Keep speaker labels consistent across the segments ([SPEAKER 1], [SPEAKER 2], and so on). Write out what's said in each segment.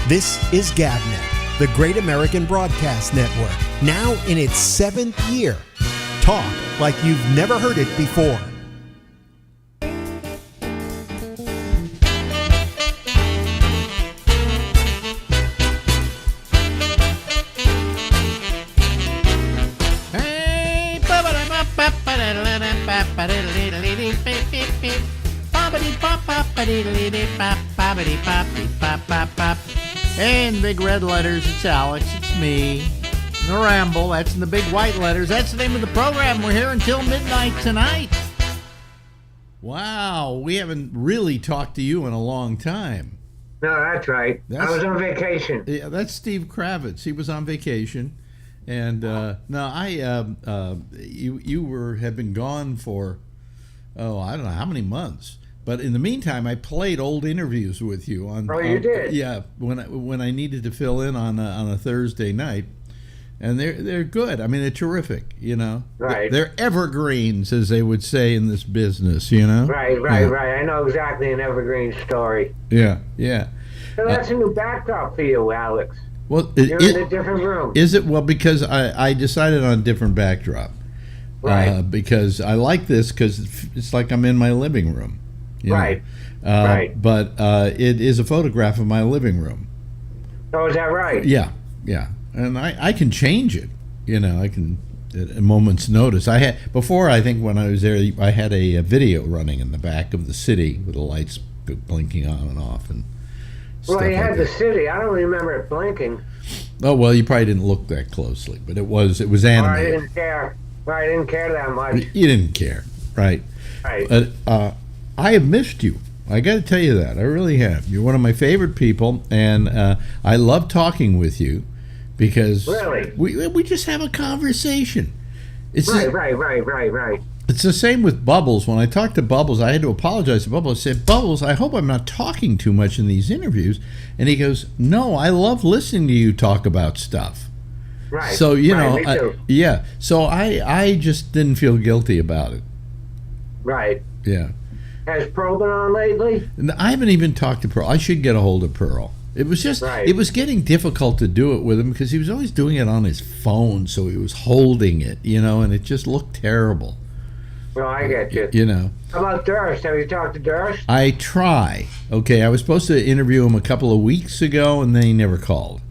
[SPEAKER 1] This is GabNet, the Great American Broadcast Network, now in its 7th year. Talk like you've never heard it before.
[SPEAKER 2] Hey, in the big red letters, it's Alex, it's me. The Ramble, that's in the big white letters. That's the name of the program. We're here until midnight tonight. Wow, we haven't really talked to you in a long time.
[SPEAKER 3] No, that's right. I was on vacation.
[SPEAKER 2] Yeah, that's Steve Kravitz. He was on vacation. And you have been gone for, I don't know how many months. But in the meantime, I played old interviews with you on.
[SPEAKER 3] Oh, you did?
[SPEAKER 2] Yeah, when I needed to fill in on a Thursday night, and they're good. I mean, they're terrific. You know,
[SPEAKER 3] right?
[SPEAKER 2] They're evergreens, as they would say in this business. You know,
[SPEAKER 3] right. I know exactly an evergreen story.
[SPEAKER 2] Yeah.
[SPEAKER 3] So that's a new backdrop for you, Alex.
[SPEAKER 2] Well,
[SPEAKER 3] you're in a different room.
[SPEAKER 2] Is it? Well, because I decided on a different backdrop.
[SPEAKER 3] Right.
[SPEAKER 2] Because I like this because it's like I'm in my living room.
[SPEAKER 3] Right.
[SPEAKER 2] But it is a photograph of my living room.
[SPEAKER 3] Oh, is that right?
[SPEAKER 2] Yeah. And I can change it. You know, I can at a moment's notice. Before, I think when I was there, I had a video running in the back of the city with the lights blinking on and off and stuff.
[SPEAKER 3] Well, you had
[SPEAKER 2] like
[SPEAKER 3] the
[SPEAKER 2] that.
[SPEAKER 3] city. I don't remember it blinking.
[SPEAKER 2] Oh well, you probably didn't look that closely, but it was animated.
[SPEAKER 3] I didn't care. I didn't care that much.
[SPEAKER 2] You didn't care, right?
[SPEAKER 3] Right.
[SPEAKER 2] I have missed you. I got to tell you that. I really have. You're one of my favorite people, and I love talking with you because
[SPEAKER 3] really?
[SPEAKER 2] we just have a conversation. It's
[SPEAKER 3] Right.
[SPEAKER 2] It's the same with Bubbles. When I talked to Bubbles, I had to apologize to Bubbles. I said, Bubbles, I hope I'm not talking too much in these interviews. And he goes, no, I love listening to you talk about stuff.
[SPEAKER 3] Right.
[SPEAKER 2] So, you know,
[SPEAKER 3] me too.
[SPEAKER 2] yeah. So I just didn't feel guilty about it.
[SPEAKER 3] Right.
[SPEAKER 2] Yeah.
[SPEAKER 3] Has Pearl been on lately?
[SPEAKER 2] I haven't even talked to Pearl. I should get a hold of Pearl. It was just, It was getting difficult to do it with him because he was always doing it on his phone, so he was holding it, you know, and it just looked terrible.
[SPEAKER 3] Well, I get you.
[SPEAKER 2] You know.
[SPEAKER 3] How about Durst? Have you talked to Durst?
[SPEAKER 2] I try. Okay, I was supposed to interview him a couple of weeks ago, and then he never called.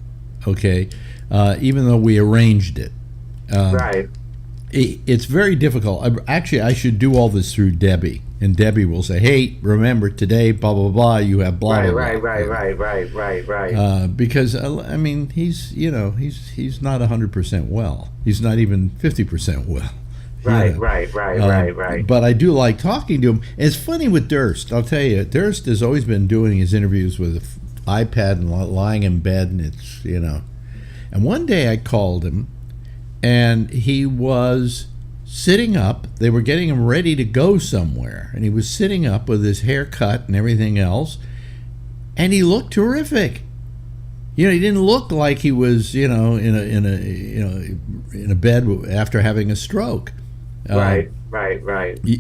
[SPEAKER 2] Okay, even though we arranged it.
[SPEAKER 3] Right.
[SPEAKER 2] It's very difficult. Actually, I should do all this through Debbie, and Debbie will say, "Hey, remember today, blah blah blah. You have blah blah blah."
[SPEAKER 3] Right.
[SPEAKER 2] Because I mean, he's not 100% well. He's not even 50% well.
[SPEAKER 3] Right.
[SPEAKER 2] But I do like talking to him. And it's funny with Durst. I'll tell you, Durst has always been doing his interviews with an iPad and lying in bed, and it's And one day I called him. And he was sitting up. They were getting him ready to go somewhere. And he was sitting up with his hair cut and everything else. And he looked terrific. You know, he didn't look like he was, in a bed after having a stroke.
[SPEAKER 3] Right.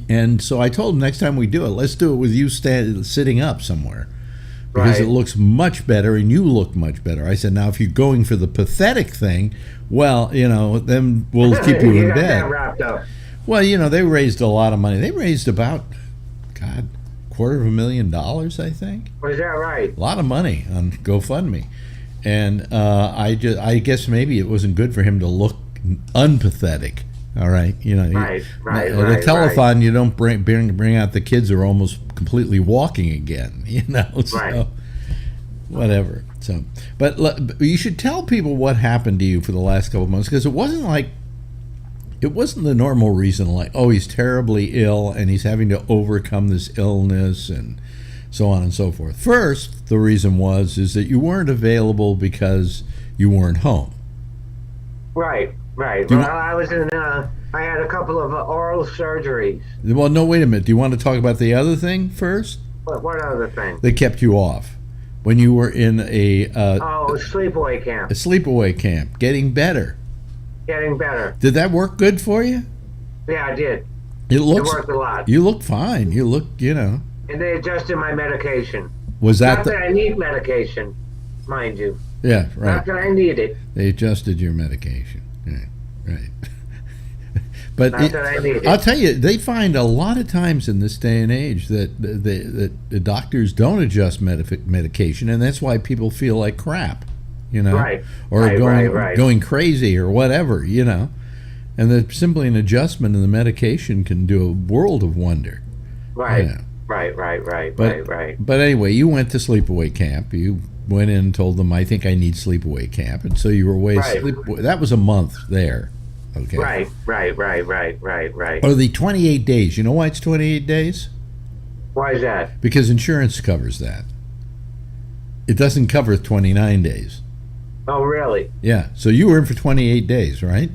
[SPEAKER 2] And so I told him next time we do it, let's do it with you sitting up somewhere. Because it looks much better and you look much better. I said, now if you're going for the pathetic thing, well, then we'll keep you in bed.
[SPEAKER 3] That wrapped up.
[SPEAKER 2] Well, they raised a lot of money. They raised about, $250,000, I think.
[SPEAKER 3] Was that right?
[SPEAKER 2] A lot of money on GoFundMe. And I guess maybe it wasn't good for him to look unpathetic. All right,
[SPEAKER 3] Right.
[SPEAKER 2] The telethon, you don't bring out the kids who are almost completely walking again. So
[SPEAKER 3] right.
[SPEAKER 2] Whatever. So, but you should tell people what happened to you for the last couple of months because it wasn't the normal reason like, oh, he's terribly ill and he's having to overcome this illness and so on and so forth. First, the reason is that you weren't available because you weren't home.
[SPEAKER 3] Right. Well, I was in. I had a couple of oral surgeries.
[SPEAKER 2] Well, no, wait a minute. Do you want to talk about the other thing first?
[SPEAKER 3] What other thing?
[SPEAKER 2] They kept you off when you were in a
[SPEAKER 3] sleepaway camp.
[SPEAKER 2] A sleepaway camp. Getting better. Did that work good for you?
[SPEAKER 3] Yeah, I did.
[SPEAKER 2] It
[SPEAKER 3] worked a lot.
[SPEAKER 2] You look fine. You look,
[SPEAKER 3] And they adjusted my medication.
[SPEAKER 2] Was that
[SPEAKER 3] Not that I need medication. mind you.
[SPEAKER 2] Yeah, right.
[SPEAKER 3] Not that I need it.
[SPEAKER 2] They adjusted your medication. Yeah, right. But
[SPEAKER 3] Not that I need it.
[SPEAKER 2] I'll tell you, they find a lot of times in this day and age that the doctors don't adjust medication, and that's why people feel like crap,
[SPEAKER 3] Right.
[SPEAKER 2] or
[SPEAKER 3] Right.
[SPEAKER 2] going crazy or whatever, and that simply an adjustment in the medication can do a world of wonder.
[SPEAKER 3] Right.
[SPEAKER 2] Yeah.
[SPEAKER 3] Right.
[SPEAKER 2] But anyway, you went to sleepaway camp. You went in and told them, I think I need sleepaway camp, and so you were away.
[SPEAKER 3] Right.
[SPEAKER 2] That was a month there. Okay.
[SPEAKER 3] Right.
[SPEAKER 2] Or the 28 days. You know why it's 28 days?
[SPEAKER 3] Why is that?
[SPEAKER 2] Because insurance covers that. It doesn't cover 29 days.
[SPEAKER 3] Oh, really?
[SPEAKER 2] Yeah. So you were in for 28 days, right?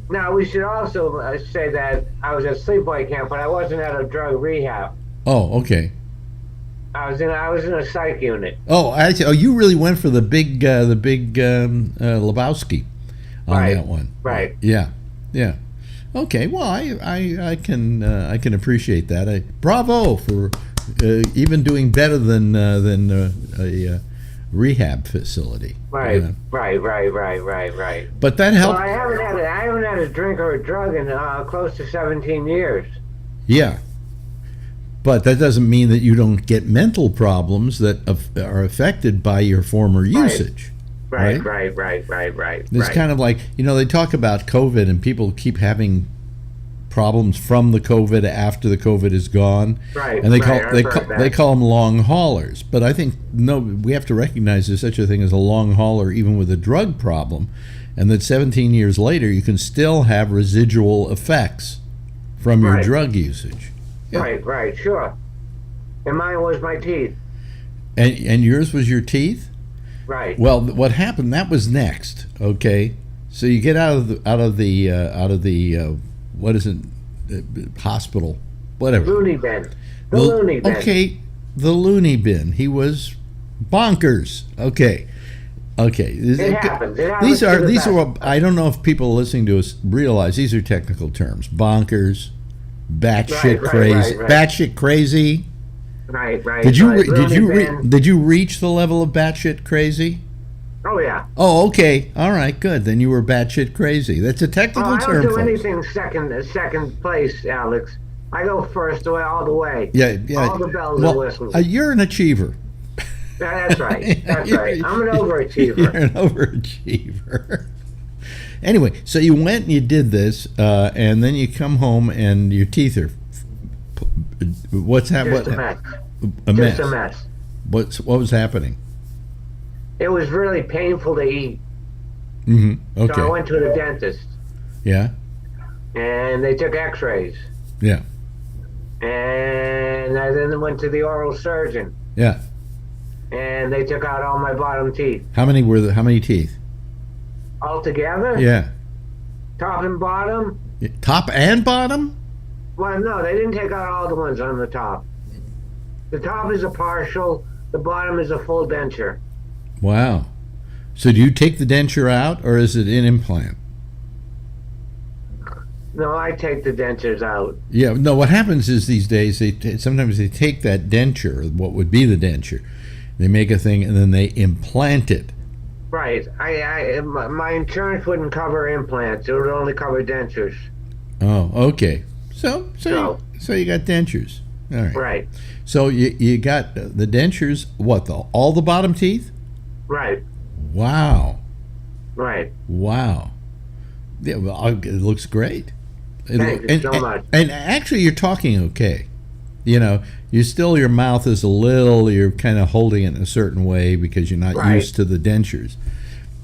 [SPEAKER 3] Now, we should also say that I was at sleepaway camp, but I wasn't at a drug rehab.
[SPEAKER 2] Oh, okay.
[SPEAKER 3] I was in a psych unit.
[SPEAKER 2] Oh, you really went for the big Lebowski on that one.
[SPEAKER 3] Right.
[SPEAKER 2] Yeah. Okay. Well, I can appreciate that. Bravo for even doing better than a rehab facility.
[SPEAKER 3] Right.
[SPEAKER 2] Yeah.
[SPEAKER 3] Right.
[SPEAKER 2] But that helped.
[SPEAKER 3] Well, I haven't had a drink or a drug in close to 17 years.
[SPEAKER 2] Yeah. But that doesn't mean that you don't get mental problems that are affected by your former usage.
[SPEAKER 3] Right.
[SPEAKER 2] It's kind of like, they talk about COVID and people keep having problems from the COVID after the COVID is gone.
[SPEAKER 3] Right.
[SPEAKER 2] And they call them long haulers. But I think, no, we have to recognize there's such a thing as a long hauler even with a drug problem, and that 17 years later you can still have residual effects from your drug usage. Yeah.
[SPEAKER 3] Right, sure. And mine was my teeth.
[SPEAKER 2] And yours was your teeth?
[SPEAKER 3] Right.
[SPEAKER 2] Well, what happened? That was next. Okay, so you get out of the what is it? Hospital, whatever.
[SPEAKER 3] Loony bin. The loony bin.
[SPEAKER 2] Okay, the loony bin. He was bonkers. Okay.
[SPEAKER 3] It happens.
[SPEAKER 2] These are. I don't know if people listening to us realize these are technical terms. Bonkers. Batshit crazy.
[SPEAKER 3] Right.
[SPEAKER 2] Batshit crazy.
[SPEAKER 3] Right.
[SPEAKER 2] Did you reach the level of batshit crazy?
[SPEAKER 3] Oh yeah.
[SPEAKER 2] Oh, okay. All right, good. Then you were batshit crazy. That's a technical term.
[SPEAKER 3] I don't do
[SPEAKER 2] folks.
[SPEAKER 3] anything second place, Alex. I go first all the way.
[SPEAKER 2] Yeah.
[SPEAKER 3] All the bells and whistles.
[SPEAKER 2] You're an achiever.
[SPEAKER 3] That's right. Right. I'm an overachiever.
[SPEAKER 2] You're an overachiever. Anyway, so you went and you did this, and then you come home and your teeth are. What's happening?
[SPEAKER 3] Just a mess.
[SPEAKER 2] Just
[SPEAKER 3] a mess.
[SPEAKER 2] What was happening?
[SPEAKER 3] It was really painful to eat.
[SPEAKER 2] Mm-hmm. Okay.
[SPEAKER 3] So I went to the dentist.
[SPEAKER 2] Yeah.
[SPEAKER 3] And they took X-rays.
[SPEAKER 2] Yeah.
[SPEAKER 3] And I then went to the oral surgeon.
[SPEAKER 2] Yeah.
[SPEAKER 3] And they took out all my bottom teeth.
[SPEAKER 2] How many teeth?
[SPEAKER 3] Altogether?
[SPEAKER 2] Yeah.
[SPEAKER 3] Top and bottom?
[SPEAKER 2] Top and bottom?
[SPEAKER 3] Well, no, they didn't take out all the ones on the top. The top is a partial, the bottom is a full denture.
[SPEAKER 2] Wow. So do you take the denture out, or is it an implant?
[SPEAKER 3] No, I take the dentures out.
[SPEAKER 2] Yeah, no, what happens is these days, sometimes they take that denture, what would be the denture, they make a thing, and then they implant it.
[SPEAKER 3] Right. My insurance wouldn't cover implants. It would only cover dentures.
[SPEAKER 2] Oh, okay. So you got dentures. All right.
[SPEAKER 3] Right.
[SPEAKER 2] So you got the dentures, what, all the bottom teeth?
[SPEAKER 3] Right.
[SPEAKER 2] Wow.
[SPEAKER 3] Right.
[SPEAKER 2] Wow. Yeah, well, it looks great.
[SPEAKER 3] Thank you so much.
[SPEAKER 2] And actually, you're talking okay. Your mouth is you're kind of holding it in a certain way because you're not used to the dentures.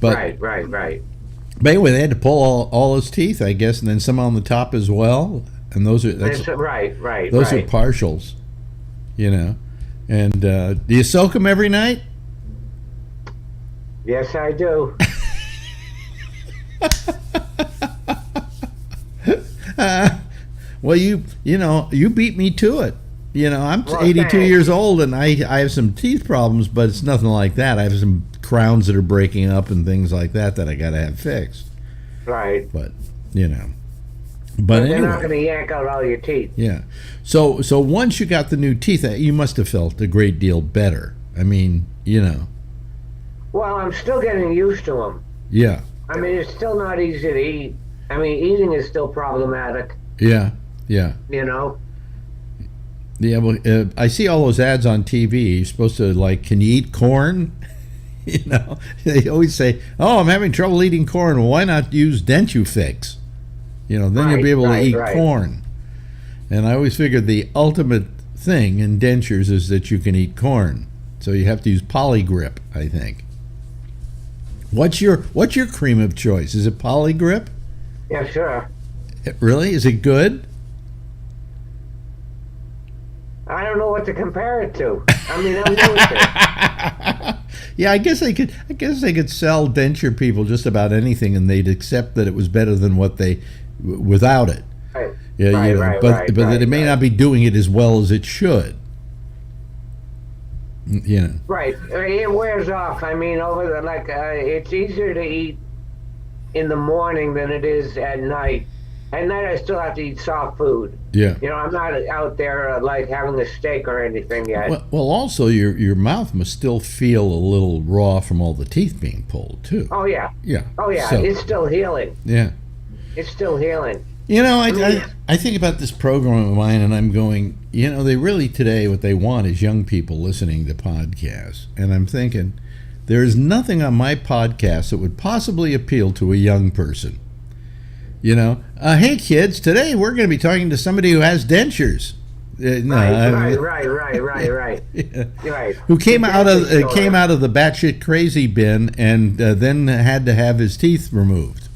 [SPEAKER 2] But,
[SPEAKER 3] right.
[SPEAKER 2] But anyway, they had to pull all his teeth, I guess, and then some on the top as well. And those are
[SPEAKER 3] right.
[SPEAKER 2] Those are partials, And do you soak them every night?
[SPEAKER 3] Yes, I do.
[SPEAKER 2] Well, you beat me to it. I'm 82
[SPEAKER 3] thanks.
[SPEAKER 2] years old, and I have some teeth problems, but it's nothing like that. I have some crowns that are breaking up and things like that I got to have fixed.
[SPEAKER 3] Right.
[SPEAKER 2] But
[SPEAKER 3] But
[SPEAKER 2] anyway,
[SPEAKER 3] they're not going to yank out all your teeth.
[SPEAKER 2] Yeah. So once you got the new teeth, you must have felt a great deal better. I mean,
[SPEAKER 3] Well, I'm still getting used to them.
[SPEAKER 2] Yeah.
[SPEAKER 3] I mean, it's still not easy to eat. I mean, eating is still problematic.
[SPEAKER 2] Yeah. Yeah.
[SPEAKER 3] You know.
[SPEAKER 2] Yeah. Well, I see all those ads on TV. You're supposed to can you eat corn? You know, they always say, "Oh, I'm having trouble eating corn. Well, why not use DentuFix? You know, then you'll be able to eat corn." And I always figured the ultimate thing in dentures is that you can eat corn. So you have to use Polygrip, I think. What's your cream of choice? Is it Polygrip?
[SPEAKER 3] Yeah, sure.
[SPEAKER 2] Really? Is it good?
[SPEAKER 3] I don't know what to compare it to. I mean, I'm new with it.
[SPEAKER 2] Yeah, I guess they could sell denture people just about anything, and they'd accept that it was better than what they without it.
[SPEAKER 3] Right.
[SPEAKER 2] Yeah,
[SPEAKER 3] right,
[SPEAKER 2] you know,
[SPEAKER 3] right,
[SPEAKER 2] but
[SPEAKER 3] right,
[SPEAKER 2] that it may not be doing it as well as it should. You know.
[SPEAKER 3] Right. It wears off. I mean, it's easier to eat in the morning than it is at night. At night, I still have to eat soft food.
[SPEAKER 2] Yeah.
[SPEAKER 3] You know, I'm not out there having a steak or anything yet.
[SPEAKER 2] Well, also your mouth must still feel a little raw from all the teeth being pulled too.
[SPEAKER 3] Oh yeah.
[SPEAKER 2] Yeah.
[SPEAKER 3] Oh yeah.
[SPEAKER 2] So,
[SPEAKER 3] it's still healing.
[SPEAKER 2] Yeah.
[SPEAKER 3] It's still healing.
[SPEAKER 2] You know, I think about this program of mine, and I'm going, you know, they really today what they want is young people listening to podcasts, and I'm thinking there is nothing on my podcast that would possibly appeal to a young person. You know, hey kids, today we're going to be talking to somebody who has dentures.
[SPEAKER 3] Right.
[SPEAKER 2] Yeah.
[SPEAKER 3] Right.
[SPEAKER 2] Who came out of the batshit crazy bin and then had to have his teeth removed.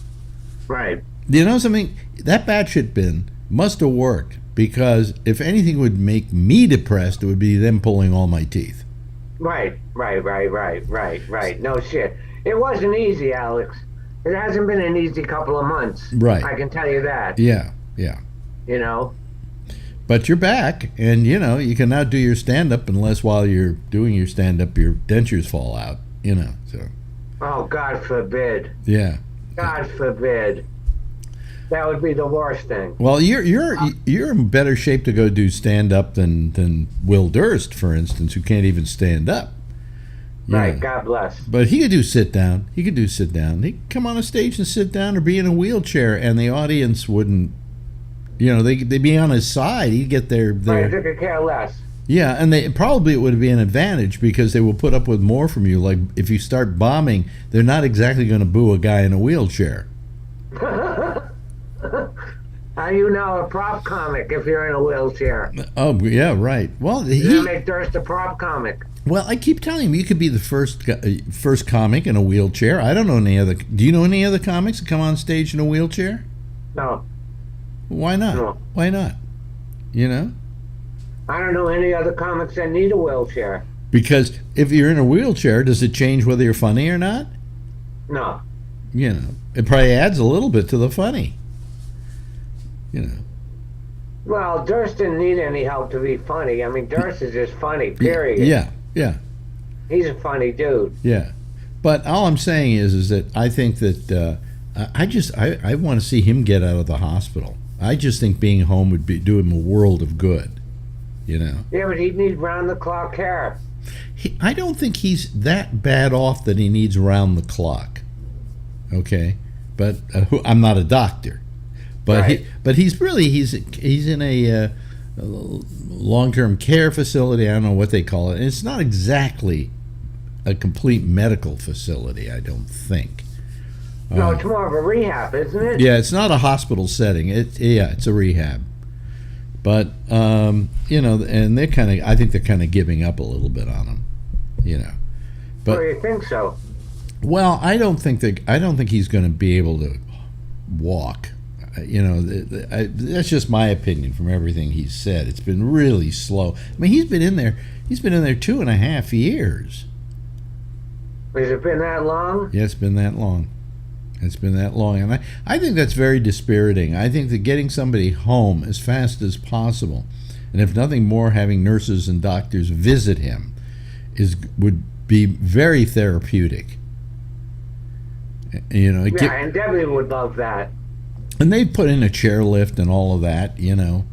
[SPEAKER 3] Right.
[SPEAKER 2] You know something? That batshit bin must have worked, because if anything would make me depressed, it would be them pulling all my teeth.
[SPEAKER 3] Right. No shit. It wasn't easy, Alex. It hasn't been an easy couple of months.
[SPEAKER 2] Right.
[SPEAKER 3] I can tell you that.
[SPEAKER 2] Yeah.
[SPEAKER 3] You know?
[SPEAKER 2] But you're back, and, you know, you can now do your stand-up, unless while you're doing your stand-up, your dentures fall out, you know, so.
[SPEAKER 3] Oh, God forbid.
[SPEAKER 2] Yeah.
[SPEAKER 3] God forbid. That would be the worst thing.
[SPEAKER 2] Well, you're in better shape to go do stand-up than Will Durst, for instance, who can't even stand up.
[SPEAKER 3] Right,
[SPEAKER 2] Yeah.
[SPEAKER 3] God bless.
[SPEAKER 2] But he could do sit down. He could come on a stage and sit down, or be in a wheelchair, and the audience wouldn't, you know, they'd be on his side. He'd get their
[SPEAKER 3] Right, they could care less.
[SPEAKER 2] Yeah, and it would be an advantage, because they will put up with more from you. Like, if you start bombing, they're not exactly going to boo a guy in a wheelchair.
[SPEAKER 3] Are you now a prop comic if you're in a wheelchair?
[SPEAKER 2] Oh, yeah, right. Well,
[SPEAKER 3] You make Durst a prop comic.
[SPEAKER 2] Well, I keep telling him, you could be the first comic in a wheelchair. I don't know any other. Do you know any other comics that come on stage in a wheelchair?
[SPEAKER 3] No.
[SPEAKER 2] Why not?
[SPEAKER 3] No.
[SPEAKER 2] Why not? You know?
[SPEAKER 3] I don't know any other comics that need a wheelchair.
[SPEAKER 2] Because if you're in a wheelchair, does it change whether you're funny or not?
[SPEAKER 3] No.
[SPEAKER 2] You know, it probably adds a little bit to the funny. You know.
[SPEAKER 3] Well, Durst didn't need any help to be funny. I mean, Durst is just funny, period.
[SPEAKER 2] Yeah.
[SPEAKER 3] He's a funny dude.
[SPEAKER 2] Yeah. But all I'm saying is that I think that I want to see him get out of the hospital. I just think being home would do him a world of good. You know.
[SPEAKER 3] Yeah, but he'd need round-the-clock care.
[SPEAKER 2] I don't think he's that bad off that he needs round the clock. Okay, but I'm not a doctor. But
[SPEAKER 3] right.
[SPEAKER 2] he's in a long-term care facility. I don't know what they call it. And it's not exactly a complete medical facility, I don't think.
[SPEAKER 3] No, it's more of a rehab, isn't it?
[SPEAKER 2] Yeah, it's not a hospital setting. It's a rehab. But you know, and I think they're kind of giving up a little bit on him. You know. But
[SPEAKER 3] well, you think so?
[SPEAKER 2] Well, I don't think he's going to be able to walk. You know, that's just my opinion from everything he's said. It's been really slow. I mean, he's been in there 2.5 years.
[SPEAKER 3] Has it been that long?
[SPEAKER 2] Yeah, it's been that long. And I think that's very dispiriting. I think that getting somebody home as fast as possible, and if nothing more, having nurses and doctors visit him would be very therapeutic. You know,
[SPEAKER 3] and Debbie would love that.
[SPEAKER 2] And they put in a chairlift and all of that, you know,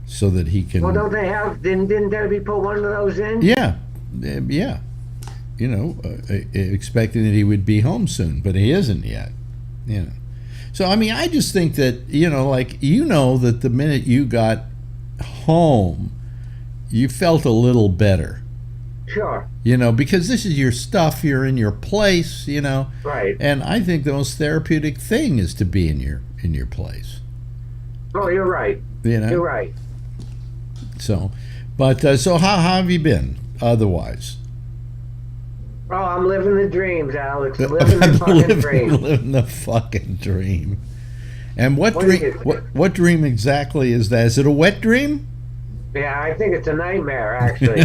[SPEAKER 2] so that he can.
[SPEAKER 3] Well, don't they have? Didn't Debbie put one of those in?
[SPEAKER 2] Yeah. expecting that he would be home soon, but he isn't yet. So I mean, I just think that that the minute you got home, you felt a little better.
[SPEAKER 3] Sure.
[SPEAKER 2] Because this is your stuff. You're in your place.
[SPEAKER 3] Right.
[SPEAKER 2] And I think the most therapeutic thing is to be in your place.
[SPEAKER 3] Oh, you're right. You're right.
[SPEAKER 2] So, but so how have you been otherwise?
[SPEAKER 3] Oh, I'm living the dreams, Alex. Living the fucking dream.
[SPEAKER 2] Living the fucking dream. And what dream? What dream exactly is that? Is it a wet dream?
[SPEAKER 3] Yeah, I think it's a nightmare, actually.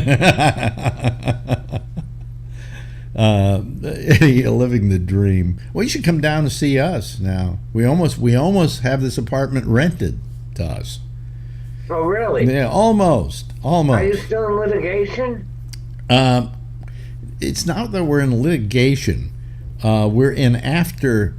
[SPEAKER 2] Living the dream. Well, you should come down to see us now. We almost have this apartment rented to us.
[SPEAKER 3] Oh, really?
[SPEAKER 2] Yeah, almost.
[SPEAKER 3] Are you still in litigation?
[SPEAKER 2] It's not that we're in litigation. We're in after.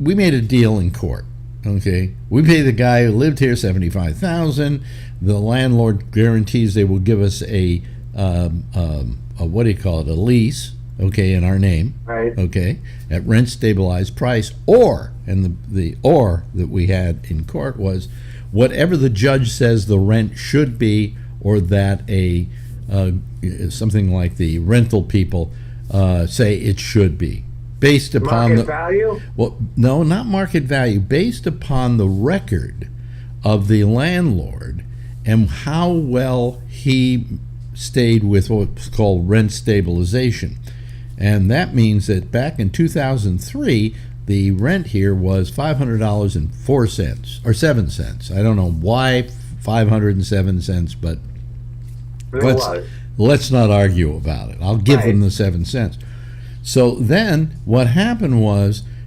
[SPEAKER 2] We made a deal in court. Okay, we pay the guy who lived here $75,000. The landlord guarantees they will give us a what do you call it? A lease. Okay, in our name.
[SPEAKER 3] Right.
[SPEAKER 2] Okay, at rent stabilized price, the or that we had in court was whatever the judge says the rent should be, or that something like the rental people say it should be. Based upon
[SPEAKER 3] market value?
[SPEAKER 2] Well, no, not market value. Based upon the record of the landlord and how well he stayed with what's called rent stabilization. And that means that back in 2003, the rent here was $500.04 or 7 cents. I don't know why 507 cents, but let's not argue about it. I'll give them the 7 cents. So then what happened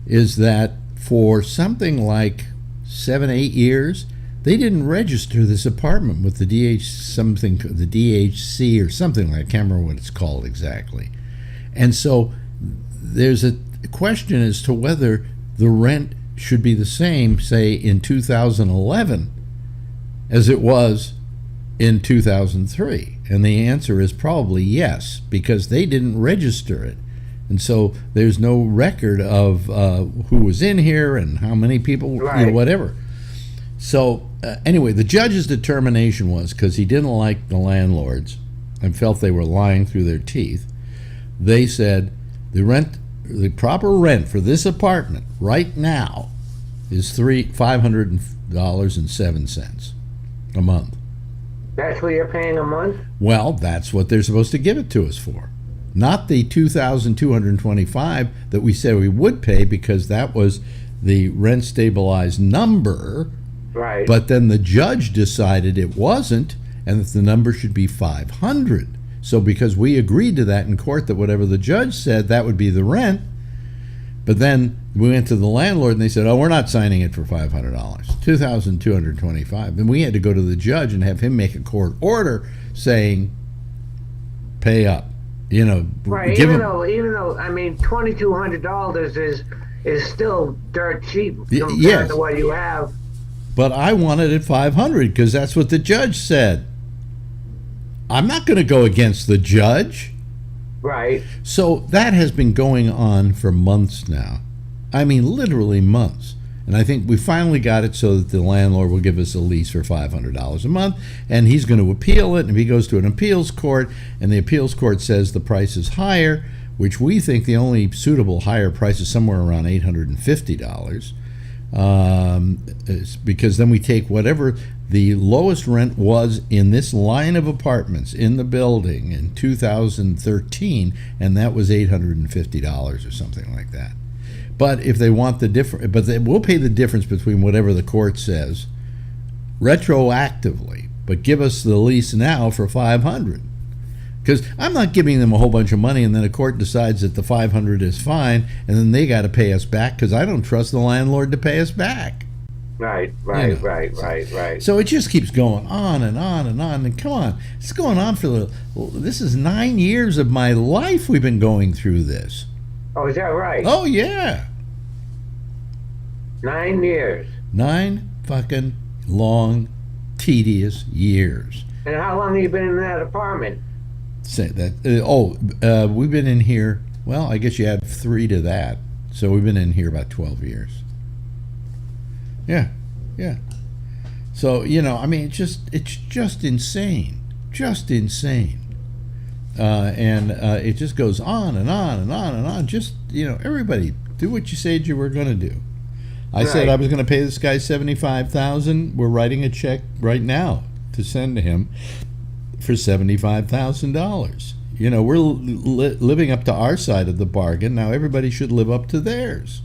[SPEAKER 2] is that for something like 7-8 years, they didn't register this apartment with the DHC or something like, I can't remember what it's called exactly. And so there's a question as to whether the rent should be the same, say, in 2011 as it was in 2003. And the answer is probably yes, because they didn't register it. And so there's no record of who was in here and how many people, whatever. So anyway, the judge's determination was, because he didn't like the landlords and felt they were lying through their teeth, they said the proper rent for this apartment right now is $500.07 a month.
[SPEAKER 3] That's what you're paying a month?
[SPEAKER 2] Well, that's what they're supposed to give it to us for. Not the $2,225 that we said we would pay, because that was the rent stabilized number.
[SPEAKER 3] Right.
[SPEAKER 2] But then the judge decided it wasn't, and that the number should be $500. So because we agreed to that in court, that whatever the judge said, that would be the rent. But then we went to the landlord and they said, oh, we're not signing it for $500, $2,225. And we had to go to the judge and have him make a court order saying, pay up.
[SPEAKER 3] Right, even though I mean, $2,200 is still dirt cheap compared to what you have.
[SPEAKER 2] But I wanted it $500 because that's what the judge said. I'm not going to go against the judge.
[SPEAKER 3] Right.
[SPEAKER 2] So that has been going on for months now. I mean, literally months. And I think we finally got it so that the landlord will give us a lease for $500 a month, and he's going to appeal it. And if he goes to an appeals court, and the appeals court says the price is higher, which we think the only suitable higher price is somewhere around $850, because then we take whatever the lowest rent was in this line of apartments in the building in 2013, and that was $850 or something like that. But if they want the difference, but we'll pay the difference between whatever the court says retroactively, but give us the lease now for $500. Because I'm not giving them a whole bunch of money and then a court decides that the $500 is fine and then they got to pay us back, because I don't trust the landlord to pay us back.
[SPEAKER 3] Right.
[SPEAKER 2] So it just keeps going on and on and on. And come on, it's going on this is 9 years of my life we've been going through this.
[SPEAKER 3] Oh, is that right?
[SPEAKER 2] Oh, yeah.
[SPEAKER 3] 9 years.
[SPEAKER 2] 9 fucking long, tedious years.
[SPEAKER 3] And how long have you been in that apartment?
[SPEAKER 2] Say that. We've been in here. Well, I guess you add 3 to that, so we've been in here about 12 years. Yeah. So I mean, it's just insane, and it just goes on and on and on and on. Just everybody do what you said you were going to do. I said I was going to pay this guy $75,000. We're writing a check right now to send to him for $75,000. We're living up to our side of the bargain. Now everybody should live up to theirs.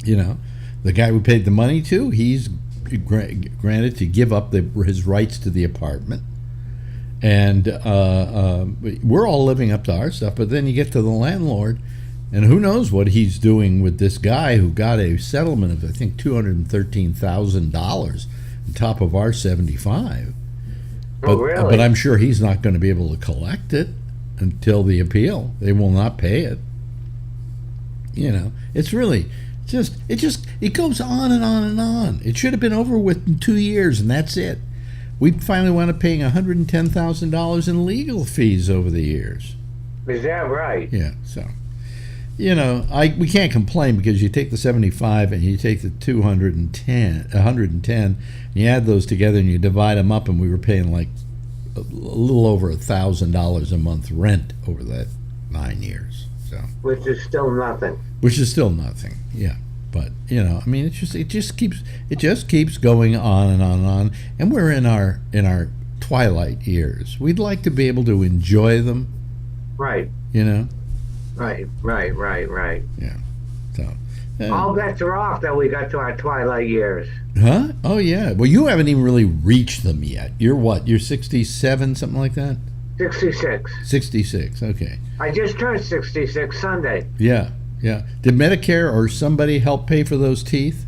[SPEAKER 2] The guy we paid the money to, he's granted to give up his rights to the apartment. And we're all living up to our stuff. But then you get to the landlord, and who knows what he's doing with this guy who got a settlement of, I think, $213,000 on top of our $75,000.
[SPEAKER 3] Really?
[SPEAKER 2] But I'm sure he's not going to be able to collect it until the appeal. They will not pay it. It's really it goes on and on and on. It should have been over with in 2 years, and that's it. We finally wound up paying $110,000 in legal fees over the years.
[SPEAKER 3] Is that right?
[SPEAKER 2] Yeah. So, we can't complain because you take the 75 and you take the 110, and you add those together and you divide them up, and we were paying like a little over $1,000 a month rent over that 9 years. So,
[SPEAKER 3] which is still nothing.
[SPEAKER 2] Yeah. But I mean, it just keeps going on and on and on, and we're in our twilight years. We'd like to be able to enjoy them.
[SPEAKER 3] Right. Right.
[SPEAKER 2] Yeah. So.
[SPEAKER 3] All bets are off that we got to our twilight years.
[SPEAKER 2] Huh? Oh yeah. Well, you haven't even really reached them yet. You're what? You're 67, something like that.
[SPEAKER 3] 66.
[SPEAKER 2] 66. Okay.
[SPEAKER 3] I just turned 66 Sunday.
[SPEAKER 2] Yeah. Did Medicare or somebody help pay for those teeth?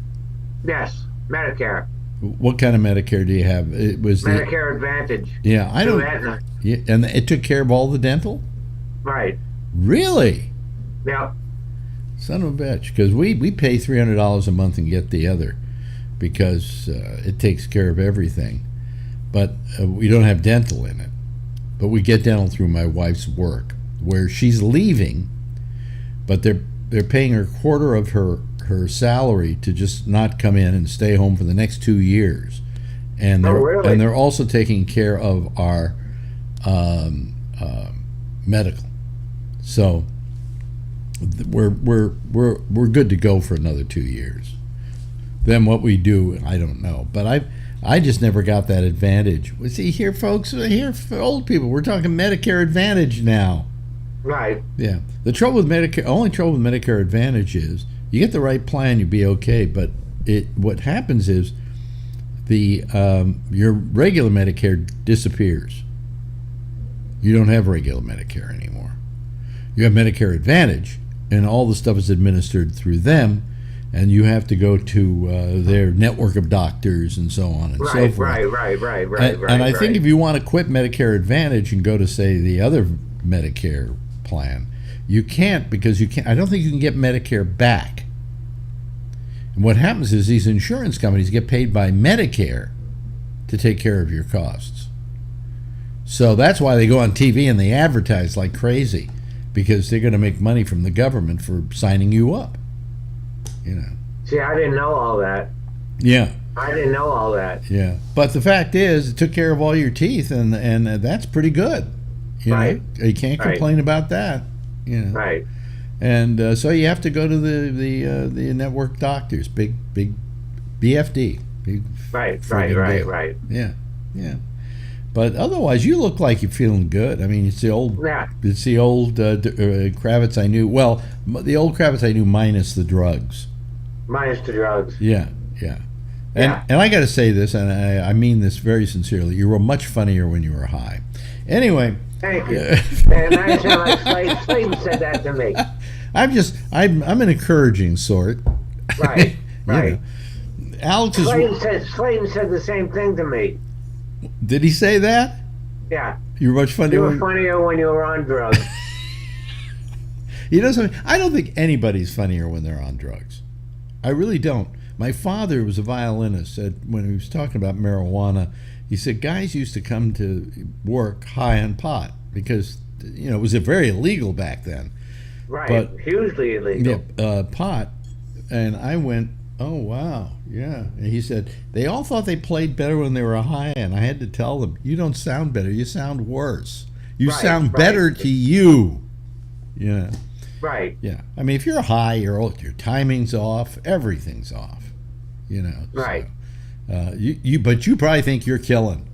[SPEAKER 3] Yes, Medicare.
[SPEAKER 2] What kind of Medicare do you have? It was
[SPEAKER 3] Medicare Advantage.
[SPEAKER 2] Yeah, I don't.
[SPEAKER 3] Aetna.
[SPEAKER 2] Yeah, and it took care of all the dental.
[SPEAKER 3] Right.
[SPEAKER 2] Really?
[SPEAKER 3] Yeah.
[SPEAKER 2] Son of a bitch, because we pay $300 a month and get the other, because it takes care of everything, but we don't have dental in it. But we get dental through my wife's work, where she's leaving, but they're paying her quarter of her salary to just not come in and stay home for the next 2 years, and they're also taking care of our medical. So we're good to go for another 2 years. Then what we do, I don't know, but I just never got that advantage. See here, folks, here for old people, we're talking Medicare Advantage now.
[SPEAKER 3] Right.
[SPEAKER 2] Yeah. The trouble with Medicare, only trouble with Medicare Advantage is you get the right plan, you'll be okay. But what happens is your regular Medicare disappears. You don't have regular Medicare anymore. You have Medicare Advantage, and all the stuff is administered through them, and you have to go to their network of doctors and so on and so forth.
[SPEAKER 3] Right.
[SPEAKER 2] And I think if you want to quit Medicare Advantage and go to, say, the other Medicare plan, you can't, because I don't think you can get Medicare back. And what happens is these insurance companies get paid by Medicare to take care of your costs. So that's why they go on TV and they advertise like crazy, because they're going to make money from the government for signing you up.
[SPEAKER 3] See, I didn't know all that.
[SPEAKER 2] Yeah.
[SPEAKER 3] I didn't know all that.
[SPEAKER 2] Yeah. But the fact is, it took care of all your teeth, and that's pretty good.
[SPEAKER 3] Right.
[SPEAKER 2] You can't complain about that.
[SPEAKER 3] Right.
[SPEAKER 2] And so you have to go to the network doctors, big BFD. Big
[SPEAKER 3] right.
[SPEAKER 2] Yeah. But otherwise, you look like you're feeling good. I mean, it's the old Kravitz I knew. Well, the old Kravitz I knew minus the drugs. Yeah. And I got to say this, and I mean this very sincerely. You were much funnier when you were high. Anyway.
[SPEAKER 3] Thank you. And I sound like Slayton said that to me.
[SPEAKER 2] I'm an encouraging sort.
[SPEAKER 3] Right.
[SPEAKER 2] Alex is.
[SPEAKER 3] Slayton said the same thing to me.
[SPEAKER 2] Did he say that?
[SPEAKER 3] Yeah.
[SPEAKER 2] You were much funnier.
[SPEAKER 3] You were funnier when you were on drugs.
[SPEAKER 2] Something? I don't think anybody's funnier when they're on drugs. I really don't. My father was a violinist. When he was talking about marijuana, he said guys used to come to work high on pot, because it was very illegal back then.
[SPEAKER 3] Right,
[SPEAKER 2] but,
[SPEAKER 3] hugely illegal.
[SPEAKER 2] Yeah, pot. And I went, oh, wow, yeah. And he said, they all thought they played better when they were high, and I had to tell them, you don't sound better, you sound worse. You sound better to you. Yeah.
[SPEAKER 3] Right.
[SPEAKER 2] Yeah. I mean, if you're high, your timing's off, everything's off.
[SPEAKER 3] Right.
[SPEAKER 2] So, but you probably think you're killing.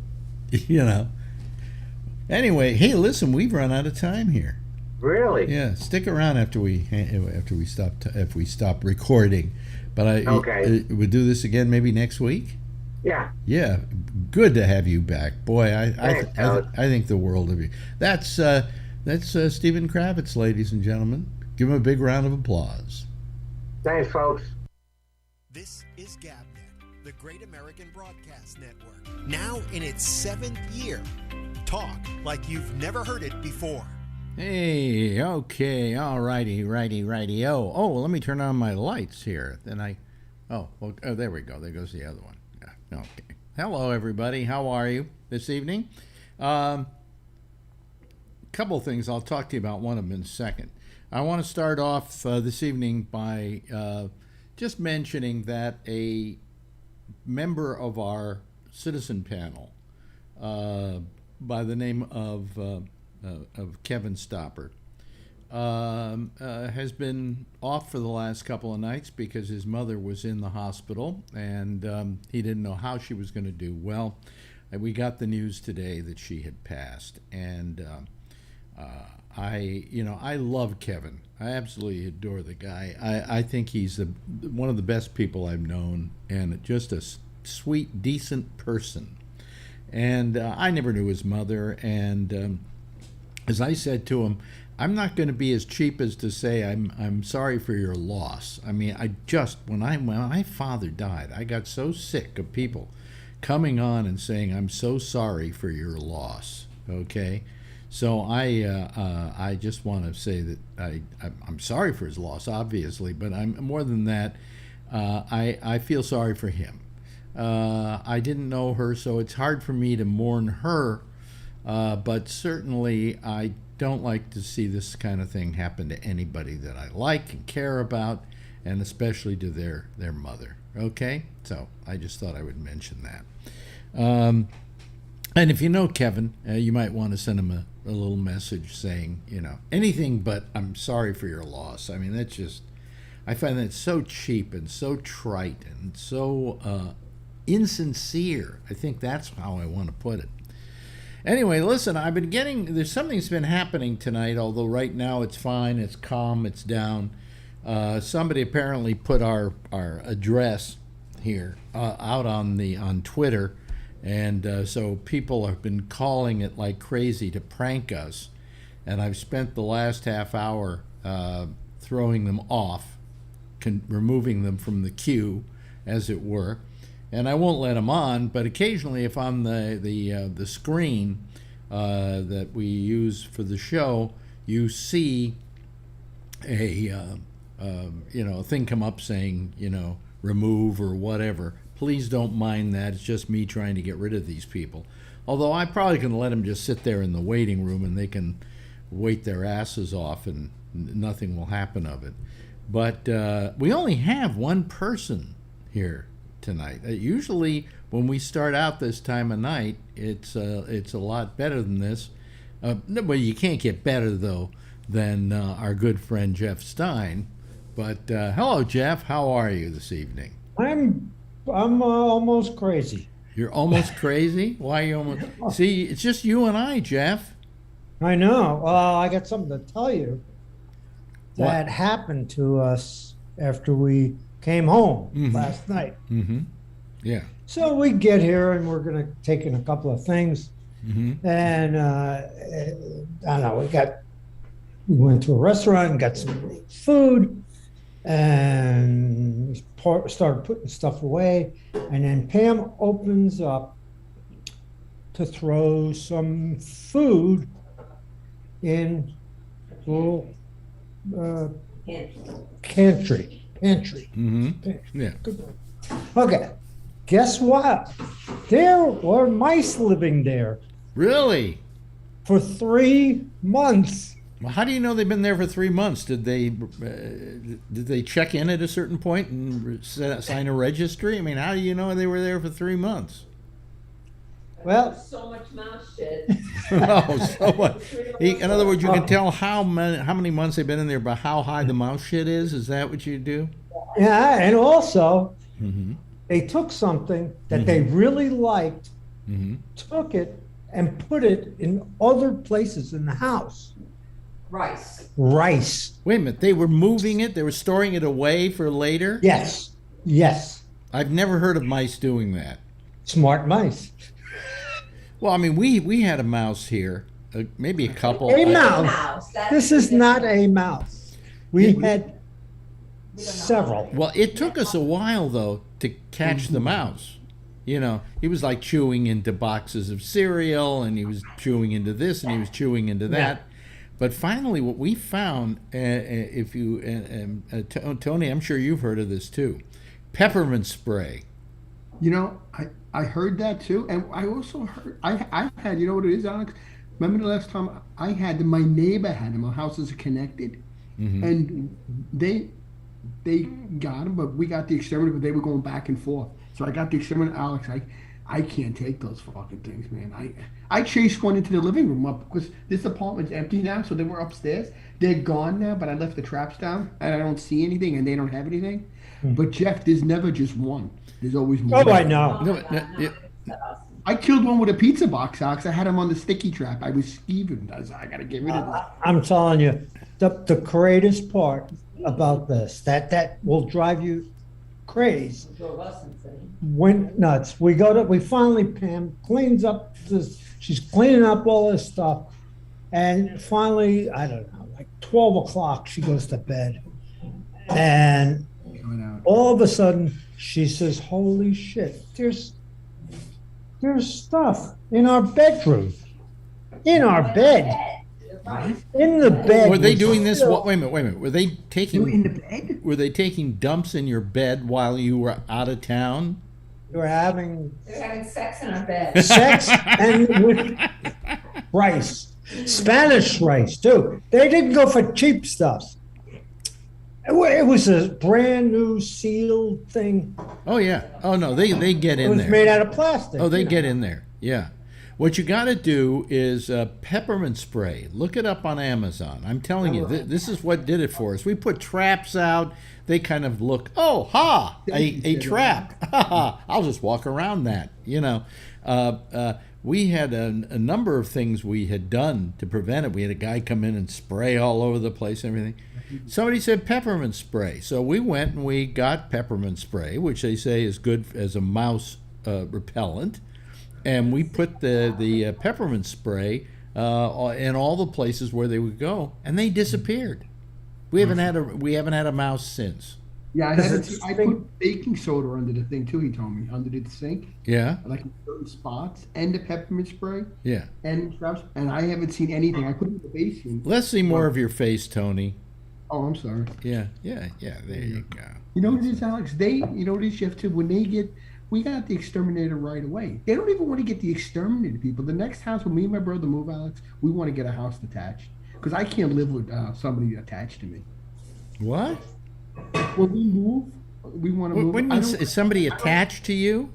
[SPEAKER 2] Anyway, hey, listen, we've run out of time here.
[SPEAKER 3] Really?
[SPEAKER 2] Yeah. Stick around after we stop recording. But we'll do this again maybe next week.
[SPEAKER 3] Yeah.
[SPEAKER 2] Yeah. Good to have you back, boy. I think the world of you. That's Stephen Kravitz, ladies and gentlemen. Give him a big round of applause.
[SPEAKER 3] Thanks, folks.
[SPEAKER 1] This is GabNet, the Great American Broadcast Network, now in its 7th year. Talk like you've never heard it before.
[SPEAKER 2] Hey, okay, all righty. Oh, let me turn on my lights here. Then there we go. There goes the other one. Yeah, okay. Hello, everybody. How are you this evening? Couple of things. I'll talk to you about one of them in a second. I want to start off this evening by just mentioning that a member of our citizen panel by the name of Kevin Stopper has been off for the last couple of nights because his mother was in the hospital and he didn't know how she was going to do. Well, we got the news today that she had passed, and I love Kevin. I absolutely adore the guy. I think he's one of the best people I've known, and just a sweet, decent person. And I never knew his mother, and as I said to him, I'm not going to be as cheap as to say I'm sorry for your loss. I mean, when my father died, I got so sick of people coming on and saying I'm so sorry for your loss. Okay. So I just want to say that I'm sorry for his loss, obviously, but I'm more than that. I feel sorry for him. I didn't know her, so it's hard for me to mourn her. But certainly, I don't like to see this kind of thing happen to anybody that I like and care about, and especially to their mother. Okay, so I just thought I would mention that. And if you know Kevin, you might want to send him a little message saying, anything but I'm sorry for your loss. I mean, I find that so cheap and so trite and so insincere. I think that's how I want to put it. Anyway, listen, there's something that's been happening tonight, although right now it's fine, it's calm, it's down. Somebody apparently put our address here out on Twitter. And so people have been calling it like crazy to prank us. And I've spent the last half hour throwing them off, removing them from the queue, as it were. And I won't let them on, but occasionally if on the screen that we use for the show, you see a thing come up saying, remove or whatever. Please don't mind that. It's just me trying to get rid of these people. Although I probably can let them just sit there in the waiting room and they can wait their asses off and nothing will happen of it. But we only have one person here tonight. Usually when we start out this time of night, it's a lot better than this. Well, you can't get better, though, than our good friend Jeff Stein. But hello, Jeff. How are you this evening?
[SPEAKER 4] I'm almost crazy.
[SPEAKER 2] You're almost crazy? Why are you almost? See, it's just you and I, Jeff.
[SPEAKER 4] I know. I got something to tell you that happened to us after we came home last night.
[SPEAKER 2] Mm-hmm. Yeah.
[SPEAKER 4] So we get here and we're going to take in a couple of things. Mm-hmm. And I don't know, we went to a restaurant and got some food. And we started putting stuff away, and then Pam opens up to throw some food in a little pantry.
[SPEAKER 2] Mm-hmm. Yeah.
[SPEAKER 4] Okay. Guess what? There were mice living there.
[SPEAKER 2] Really?
[SPEAKER 4] for 3 months.
[SPEAKER 2] Well, how do you know they've been there for 3 months? Did they check in at a certain point and sign a registry? I mean, how do you know they were there for 3 months?
[SPEAKER 4] Well,
[SPEAKER 5] so much mouse shit.
[SPEAKER 2] Oh, so what? In other words, you can tell how many months they've been in there by how high the mouse shit is. Is that what you do?
[SPEAKER 4] yeah, and also they took something that they really liked, took it and put it in other places in the house.
[SPEAKER 5] Rice.
[SPEAKER 4] Rice.
[SPEAKER 2] Wait a minute. They were moving it. They were storing it away for later.
[SPEAKER 4] Yes. Yes.
[SPEAKER 2] I've never heard of mice doing that.
[SPEAKER 4] Smart mice.
[SPEAKER 2] Well, I mean, we had a mouse here, maybe a couple.
[SPEAKER 4] A mouse. This is not a mouse. We had several.
[SPEAKER 2] Well, it took us a while though to catch the mouse. You know, he was like chewing into boxes of cereal, and he was chewing into this, and he was chewing into that. But finally, what we found, if you, Tony, I'm sure you've heard of this too, peppermint spray.
[SPEAKER 6] You know, I heard that too, and I also heard I had, you know what it is, Alex? Remember the last time I had them? My neighbor had them. Our houses are connected, and they got them, but we got the exterminator. But they were going back and forth. So I got the exterminator, Alex. I can't take those fucking things, man. I chased one into the living room up because this apartment's empty now, so they were upstairs. They're gone now, but I left the traps down, and I don't see anything, and they don't have anything. But Jeff, there's never just one. There's always more.
[SPEAKER 4] Oh, I know.
[SPEAKER 2] No,
[SPEAKER 6] I killed one with a pizza box, Alex. I had him on the sticky trap. I was skeeving. I got to get rid of this.
[SPEAKER 4] I'm telling you, the greatest part about this, that will drive you crazy. Went nuts. We finally, Pam cleans up this, she's cleaning up all this stuff. And finally, I don't know, like 12 o'clock, she goes to bed. And all of a sudden, she says, holy shit, there's stuff in our bedroom. In our bed. In the bed.
[SPEAKER 2] Were they doing this? Wait a minute. Were they taking
[SPEAKER 6] in the bed?
[SPEAKER 2] Were they taking dumps in your bed while you were out of town?
[SPEAKER 4] They were having
[SPEAKER 5] sex in our bed.
[SPEAKER 4] Sex and with rice. Spanish rice, too. They didn't go for cheap stuff. It was a brand new sealed thing.
[SPEAKER 2] Oh, yeah. Oh, no, they get in there.
[SPEAKER 4] It was made out of plastic.
[SPEAKER 2] Oh, they get in there. Yeah. What you got to do is peppermint spray. Look it up on Amazon. I'm telling you, this is what did it for us. We put traps out. They kind of look, oh, ha, a trap. I'll just walk around that, you know. We had a number of things we had done to prevent it. We had a guy come in and spray all over the place and everything. Somebody said peppermint spray. So we went and we got peppermint spray, which they say is good as a mouse repellent. And we put the peppermint spray in all the places where they would go, and they disappeared. We haven't had a mouse since.
[SPEAKER 6] Yeah, I put baking soda under the thing too. He told me under the sink.
[SPEAKER 2] Yeah.
[SPEAKER 6] Like in certain spots, and the peppermint spray.
[SPEAKER 2] Yeah.
[SPEAKER 6] And traps, and I haven't seen anything. I put it in the basement.
[SPEAKER 2] Let's see more of your face, Tony.
[SPEAKER 6] Oh, I'm sorry.
[SPEAKER 2] Yeah. There you go.
[SPEAKER 6] You know what it is, Alex? You know what it is, Jeff, too? When they get, we got the exterminator right away. They don't even want to get the exterminator people. The next house, when me and my brother move, Alex, we want to get a house detached. Because I can't live with somebody attached to me.
[SPEAKER 2] What?
[SPEAKER 6] When we move, we want to move.
[SPEAKER 2] What do you mean, is somebody attached to you?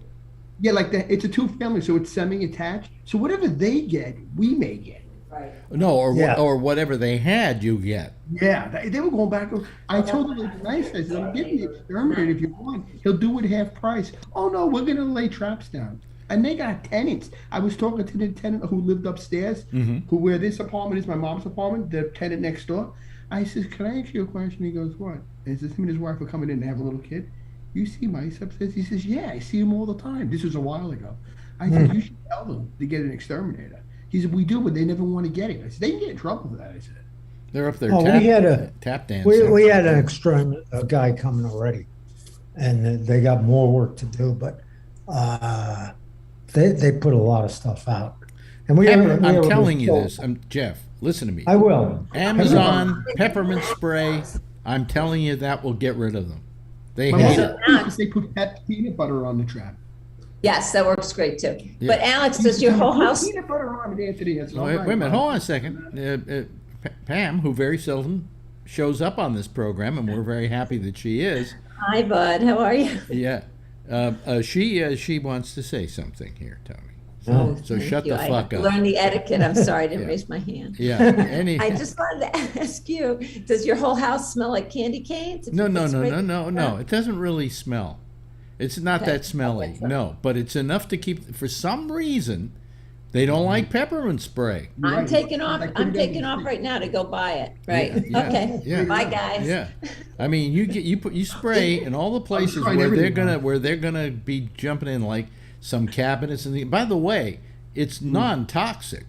[SPEAKER 6] Yeah, like that. It's a two-family, so it's semi-attached. So whatever they get, we may get.
[SPEAKER 5] Right.
[SPEAKER 2] No, or whatever they had, you get.
[SPEAKER 6] Yeah, they were going back. I told them it's nice. I said, I'm getting the exterminator if you want. He'll do it half price. Oh, no, we're going to lay traps down. And they got tenants. I was talking to the tenant who lived upstairs, where this apartment is, my mom's apartment, the tenant next door. I says, can I ask you a question? He goes, what? And says, him and his wife are coming in to have a little kid. You see mice upstairs? He says, yeah, I see them all the time. This was a while ago. I said, you should tell them to get an exterminator. He said, we do, but they never want to get it. I said, they can get in trouble for that, I said.
[SPEAKER 2] They're up there tap dancing.
[SPEAKER 4] We had a guy coming already, and they got more work to do, but they put a lot of stuff out. And
[SPEAKER 2] I'm telling you this. Jeff, listen to me.
[SPEAKER 4] I will.
[SPEAKER 2] Amazon peppermint spray. I'm telling you that will get rid of them. They
[SPEAKER 6] My
[SPEAKER 2] hate
[SPEAKER 6] mother,
[SPEAKER 2] it.
[SPEAKER 6] they put peanut butter on the trap.
[SPEAKER 5] Yes, that works great too.
[SPEAKER 2] Yeah.
[SPEAKER 5] But Alex, does your whole house?
[SPEAKER 6] Peanut butter on it, Anthony. It's all
[SPEAKER 2] Wait,
[SPEAKER 6] right.
[SPEAKER 2] wait a minute, hold on a second. Pam, who very seldom shows up on this program, and we're very happy that she is.
[SPEAKER 5] Hi, Bud. How are you?
[SPEAKER 2] Yeah, she wants to say something here, Tony.
[SPEAKER 4] Oh,
[SPEAKER 2] So
[SPEAKER 5] Thank
[SPEAKER 2] shut
[SPEAKER 5] you.
[SPEAKER 2] the
[SPEAKER 5] I
[SPEAKER 2] fuck up.
[SPEAKER 5] learned the etiquette. I'm sorry, I didn't
[SPEAKER 2] Yeah.
[SPEAKER 5] raise my hand.
[SPEAKER 2] Yeah.
[SPEAKER 5] I just wanted to ask you, does your whole house smell like candy canes? If
[SPEAKER 2] No,
[SPEAKER 5] you
[SPEAKER 2] no,
[SPEAKER 5] put
[SPEAKER 2] no,
[SPEAKER 5] spray-
[SPEAKER 2] no, no, no. It doesn't really smell. It's not
[SPEAKER 5] Okay.
[SPEAKER 2] that smelly.
[SPEAKER 5] Okay, so-
[SPEAKER 2] No, but it's enough to keep. For some reason, they don't like peppermint spray.
[SPEAKER 6] You're
[SPEAKER 5] I'm
[SPEAKER 6] right.
[SPEAKER 5] taking off.
[SPEAKER 6] I could've
[SPEAKER 5] I'm
[SPEAKER 6] gotten
[SPEAKER 5] taking
[SPEAKER 6] the
[SPEAKER 5] off
[SPEAKER 6] stick.
[SPEAKER 5] right now to go buy it. Right.
[SPEAKER 2] Yeah,
[SPEAKER 5] Okay.
[SPEAKER 2] yeah.
[SPEAKER 5] Bye, guys.
[SPEAKER 2] Yeah, I mean, you spray in all the places
[SPEAKER 6] trying
[SPEAKER 2] where
[SPEAKER 6] everything
[SPEAKER 2] they're gonna be jumping in, like some cabinets and things. By the way, it's non-toxic.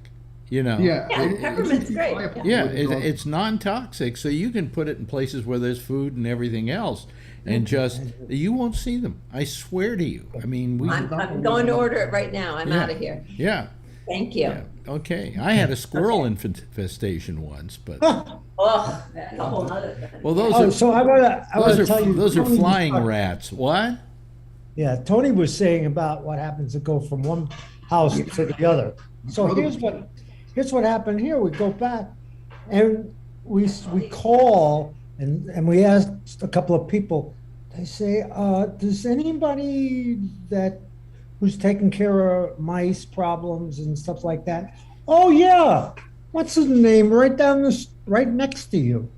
[SPEAKER 2] You know.
[SPEAKER 6] Yeah.
[SPEAKER 5] Yeah, peppermint's great.
[SPEAKER 2] Yeah, it's non-toxic, so you can put it in places where there's food and everything else, and just you won't see them. I swear to you. I mean,
[SPEAKER 5] I'm going to order it right now. I'm
[SPEAKER 2] Yeah.
[SPEAKER 5] out of here.
[SPEAKER 2] Yeah.
[SPEAKER 5] Thank you.
[SPEAKER 2] Yeah. Okay. I had a squirrel infestation once, but
[SPEAKER 5] Oh, that's a whole other thing.
[SPEAKER 2] well, those
[SPEAKER 4] Oh,
[SPEAKER 2] are
[SPEAKER 4] so I want to tell you.
[SPEAKER 2] those are
[SPEAKER 4] Tony was
[SPEAKER 2] flying
[SPEAKER 4] talking-
[SPEAKER 2] rats. What?
[SPEAKER 4] Yeah, Tony was saying about what happens to go from one house to the other. So here's what happened here. We go back and we call and we asked a couple of people. They say, does anybody who's taking care of mice problems and stuff like that? Oh yeah, what's his name? Right next to you.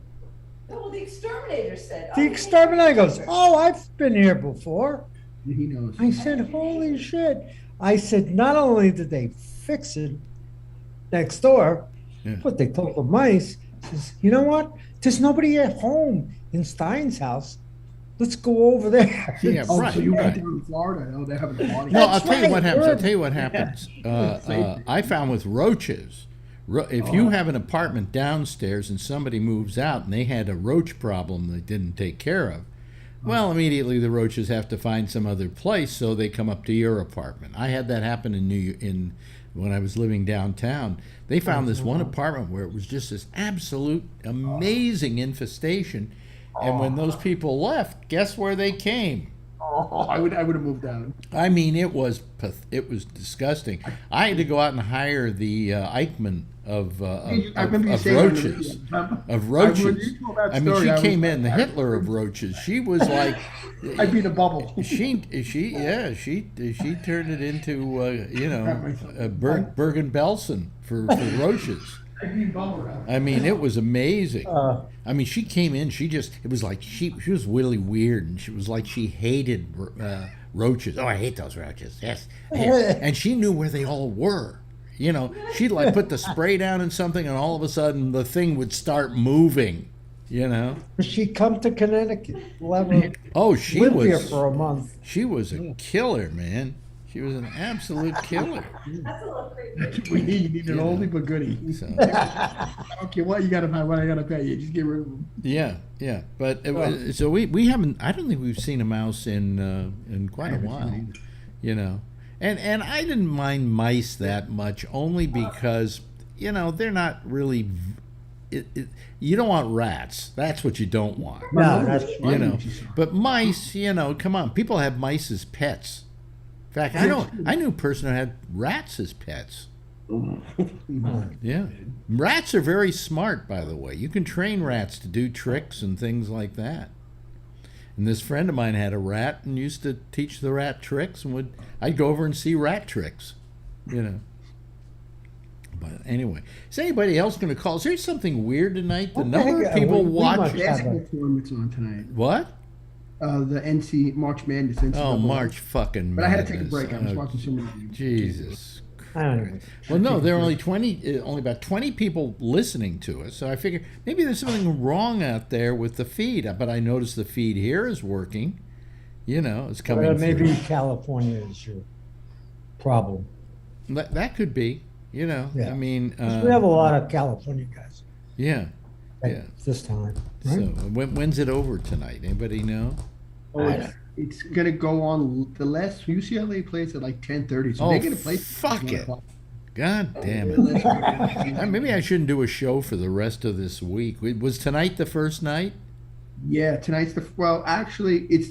[SPEAKER 5] Well, the exterminator said.
[SPEAKER 4] The exterminator goes, oh, I've been here before.
[SPEAKER 6] He knows.
[SPEAKER 4] I said, holy shit. I said, not only did they fix it next door,
[SPEAKER 2] Yeah.
[SPEAKER 4] but they told the mice, says, you know what? There's nobody at home in Stein's house. Let's go over there.
[SPEAKER 2] Yeah,
[SPEAKER 6] Oh,
[SPEAKER 2] right.
[SPEAKER 6] so you
[SPEAKER 2] right.
[SPEAKER 6] went down to Florida? Oh, they're having a party.
[SPEAKER 2] No, I'll
[SPEAKER 4] That's
[SPEAKER 2] tell you
[SPEAKER 4] right.
[SPEAKER 2] what happens. I'll
[SPEAKER 4] We're-
[SPEAKER 2] tell you what happens. I found with roaches, if you have an apartment downstairs and somebody moves out and they had a roach problem they didn't take care of, well, immediately the roaches have to find some other place, so they come up to your apartment. I had that happen in when I was living downtown. They found this one apartment where it was just this absolute amazing infestation, and when those people left, guess where they came?
[SPEAKER 6] Oh, I would have moved down.
[SPEAKER 2] I mean, it was disgusting. I had to go out and hire the Eichmann of
[SPEAKER 6] I remember you saying
[SPEAKER 2] roaches. Of roaches.
[SPEAKER 6] you told that
[SPEAKER 2] I mean,
[SPEAKER 6] story,
[SPEAKER 2] she
[SPEAKER 6] I was
[SPEAKER 2] came
[SPEAKER 6] like,
[SPEAKER 2] in, the Hitler of roaches. She was like,
[SPEAKER 6] I'd be in a bubble.
[SPEAKER 2] she turned it into Bergen-Belsen for roaches.
[SPEAKER 6] I'd be in a bubble.
[SPEAKER 2] I mean, it was amazing. I mean, she came in. It was like she was really weird, and she was like she hated roaches. Oh, I hate those roaches. Yes, and she knew where they all were. You know, she'd like put the spray down in something, and all of a sudden the thing would start moving. You know.
[SPEAKER 4] She come to Connecticut. We'll have her
[SPEAKER 2] Oh, she
[SPEAKER 4] live here
[SPEAKER 2] was.
[SPEAKER 4] for a month.
[SPEAKER 2] She was a killer, man. She was an absolute killer.
[SPEAKER 5] That's a little creepy.
[SPEAKER 6] That's what we need. You need an oldie but goodie.
[SPEAKER 2] So.
[SPEAKER 6] I don't care what you got to pay, what I got to pay you. Just get rid of them.
[SPEAKER 2] Yeah, but so we haven't. I don't think we've seen a mouse in quite a while, you know. And I didn't mind mice that much, only because they're not really. You don't want rats. That's what you don't want.
[SPEAKER 4] No, that's
[SPEAKER 2] But mice, come on. People have mice as pets. In fact, I knew a person who had rats as pets. Yeah. Rats are very smart, by the way. You can train rats to do tricks and things like that. And this friend of mine had a rat and used to teach the rat tricks, and I'd go over and see rat tricks, But anyway, is anybody else going to call? Is there something weird tonight? The number of people
[SPEAKER 4] we
[SPEAKER 2] watching.
[SPEAKER 4] must-
[SPEAKER 6] Basketball tournament's on tonight.
[SPEAKER 2] What?
[SPEAKER 6] The NC March Madness.
[SPEAKER 2] Oh,
[SPEAKER 6] NCAA.
[SPEAKER 2] March fucking
[SPEAKER 6] But I had to take a break. I was
[SPEAKER 2] Madness.
[SPEAKER 6] watching so many games.
[SPEAKER 2] Jesus.
[SPEAKER 4] I don't know.
[SPEAKER 2] Well, no, there are only about 20 people listening to us. So I figure maybe there's something wrong out there with the feed. But I noticed the feed here is working. It's coming
[SPEAKER 4] Well, maybe
[SPEAKER 2] through.
[SPEAKER 4] California is your problem.
[SPEAKER 2] That could be.
[SPEAKER 4] Yeah.
[SPEAKER 2] I mean,
[SPEAKER 4] 'Cause we have a lot of California guys
[SPEAKER 2] yeah.
[SPEAKER 4] at
[SPEAKER 2] Yeah.
[SPEAKER 4] this time.
[SPEAKER 2] So
[SPEAKER 4] Right?
[SPEAKER 2] when's it over tonight? Anybody know?
[SPEAKER 6] Oh, it's gonna go on. The last UCLA plays at like 10:30, so they're gonna play.
[SPEAKER 2] Fuck it. God damn it. Maybe I shouldn't do a show for the rest of this week. Was tonight the first night?
[SPEAKER 6] Yeah, tonight's actually it's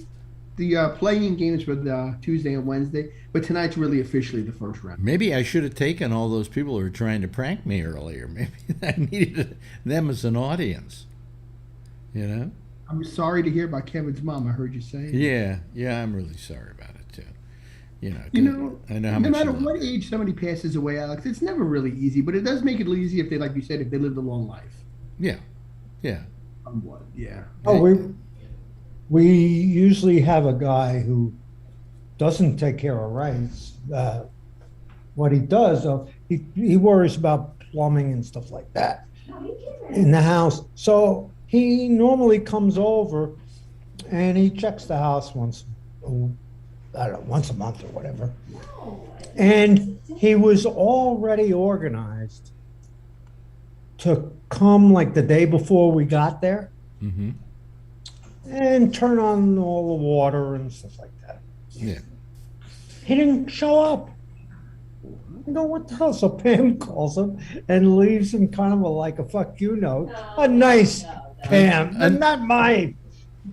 [SPEAKER 6] the playing games for the Tuesday and Wednesday, but tonight's really officially the first round.
[SPEAKER 2] Maybe I should have taken all those people who were trying to prank me earlier. Maybe I needed them as an audience. You know?
[SPEAKER 6] I'm sorry to hear about Kevin's mom. I heard you say.
[SPEAKER 2] Yeah, I'm really sorry about it too.
[SPEAKER 6] You know,
[SPEAKER 2] I know how
[SPEAKER 6] no
[SPEAKER 2] much.
[SPEAKER 6] matter what age somebody passes away, Alex, it's never really easy, but it does make it easy if they, like you said, if they lived a long life.
[SPEAKER 2] Yeah.
[SPEAKER 6] Somewhat, yeah.
[SPEAKER 4] Oh, we usually have a guy who doesn't take care of rights. What he does, he worries about plumbing and stuff like that in the house. So he normally comes over and he checks the house once a month or whatever. And he was already organized to come like the day before we got there.
[SPEAKER 2] Mm-hmm.
[SPEAKER 4] And turn on all the water and stuff like that.
[SPEAKER 2] Yeah.
[SPEAKER 4] He didn't show up. You know what the hell? So Pam calls him and leaves him kind of like a fuck you note. A nice Pam, and not mine.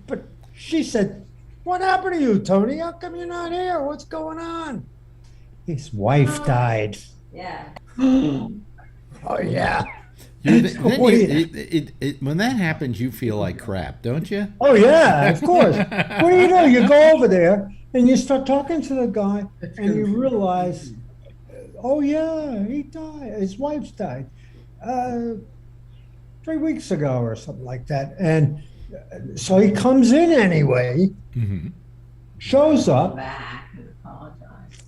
[SPEAKER 4] But she said, "What happened to you, Tony? How come you're not here? What's going on?" His wife died.
[SPEAKER 5] Yeah.
[SPEAKER 4] Oh yeah.
[SPEAKER 2] When that happens, you feel like crap, don't you?
[SPEAKER 4] Oh yeah, of course. What do? You go over there and you start talking to the guy, and you realize, oh yeah, he died. His wife's died 3 weeks ago or something like that. And so he comes in anyway, shows up,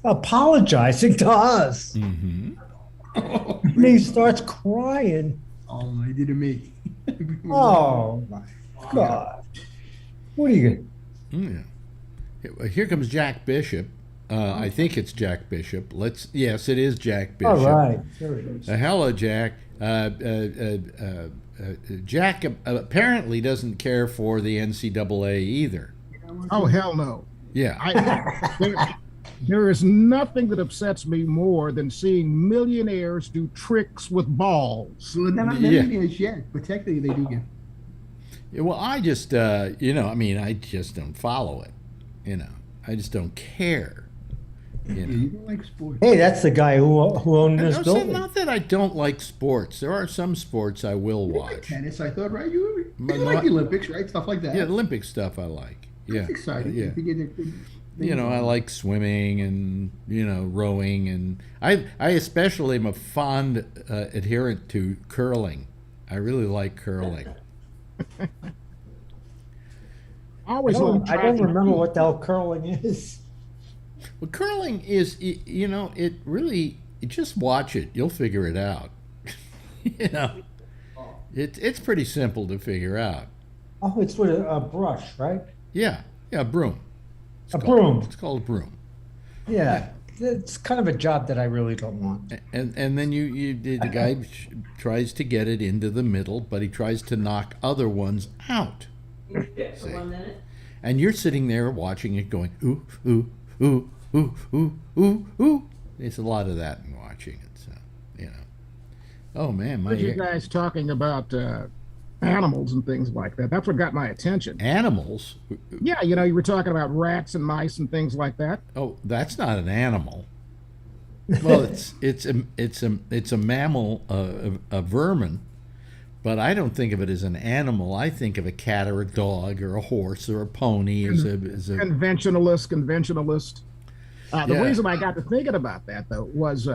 [SPEAKER 4] apologizing to us. And he starts crying.
[SPEAKER 6] Oh, he did to me.
[SPEAKER 4] Oh my God! What are you gonna?
[SPEAKER 2] Here comes Jack Bishop. I think it's Jack Bishop. Yes, it is Jack Bishop.
[SPEAKER 4] All right, there it is.
[SPEAKER 2] Hello, Jack. Jack apparently doesn't care for the NCAA either.
[SPEAKER 7] Oh hell no!
[SPEAKER 2] Yeah.
[SPEAKER 7] There is nothing that upsets me more than seeing millionaires do tricks with balls.
[SPEAKER 6] Well, they're not millionaires yet, but technically they do get.
[SPEAKER 2] Yeah, well, I just, I just don't follow it. I just don't care.
[SPEAKER 6] You don't like sports.
[SPEAKER 4] Hey, that's the guy who owned this building.
[SPEAKER 2] Not that I don't like sports. There are some sports I will watch.
[SPEAKER 6] Like tennis, I thought, right? You like the Olympics, right? Stuff like that.
[SPEAKER 2] Yeah, Olympic stuff I like. Yeah,
[SPEAKER 6] that's exciting.
[SPEAKER 2] Yeah. I like swimming and rowing, and I especially am a fond adherent to curling. I really like curling.
[SPEAKER 4] I don't remember what the hell curling is.
[SPEAKER 2] Well, curling is, it really, just watch it. You'll figure it out. It's pretty simple to figure out.
[SPEAKER 4] Oh, it's with a brush, right?
[SPEAKER 2] Yeah, a broom.
[SPEAKER 4] Broom.
[SPEAKER 2] It's called a broom.
[SPEAKER 4] Yeah. It's kind of a job that I really don't want.
[SPEAKER 2] And then the guy tries to get it into the middle, but he tries to knock other ones out.
[SPEAKER 5] For 1 minute.
[SPEAKER 2] And you're sitting there watching it going, ooh, ooh, ooh, ooh, ooh, ooh, ooh. There's a lot of that in watching it, so, Oh, man.
[SPEAKER 7] What are you guys talking about animals and things like that? That's what got my attention.
[SPEAKER 2] Animals?
[SPEAKER 7] Yeah, you were talking about rats and mice and things like that.
[SPEAKER 2] Oh, that's not an animal. Well, it's a mammal, a vermin, but I don't think of it as an animal. I think of a cat or a dog or a horse or a pony as a
[SPEAKER 7] conventionalist. The reason I got to thinking about that though was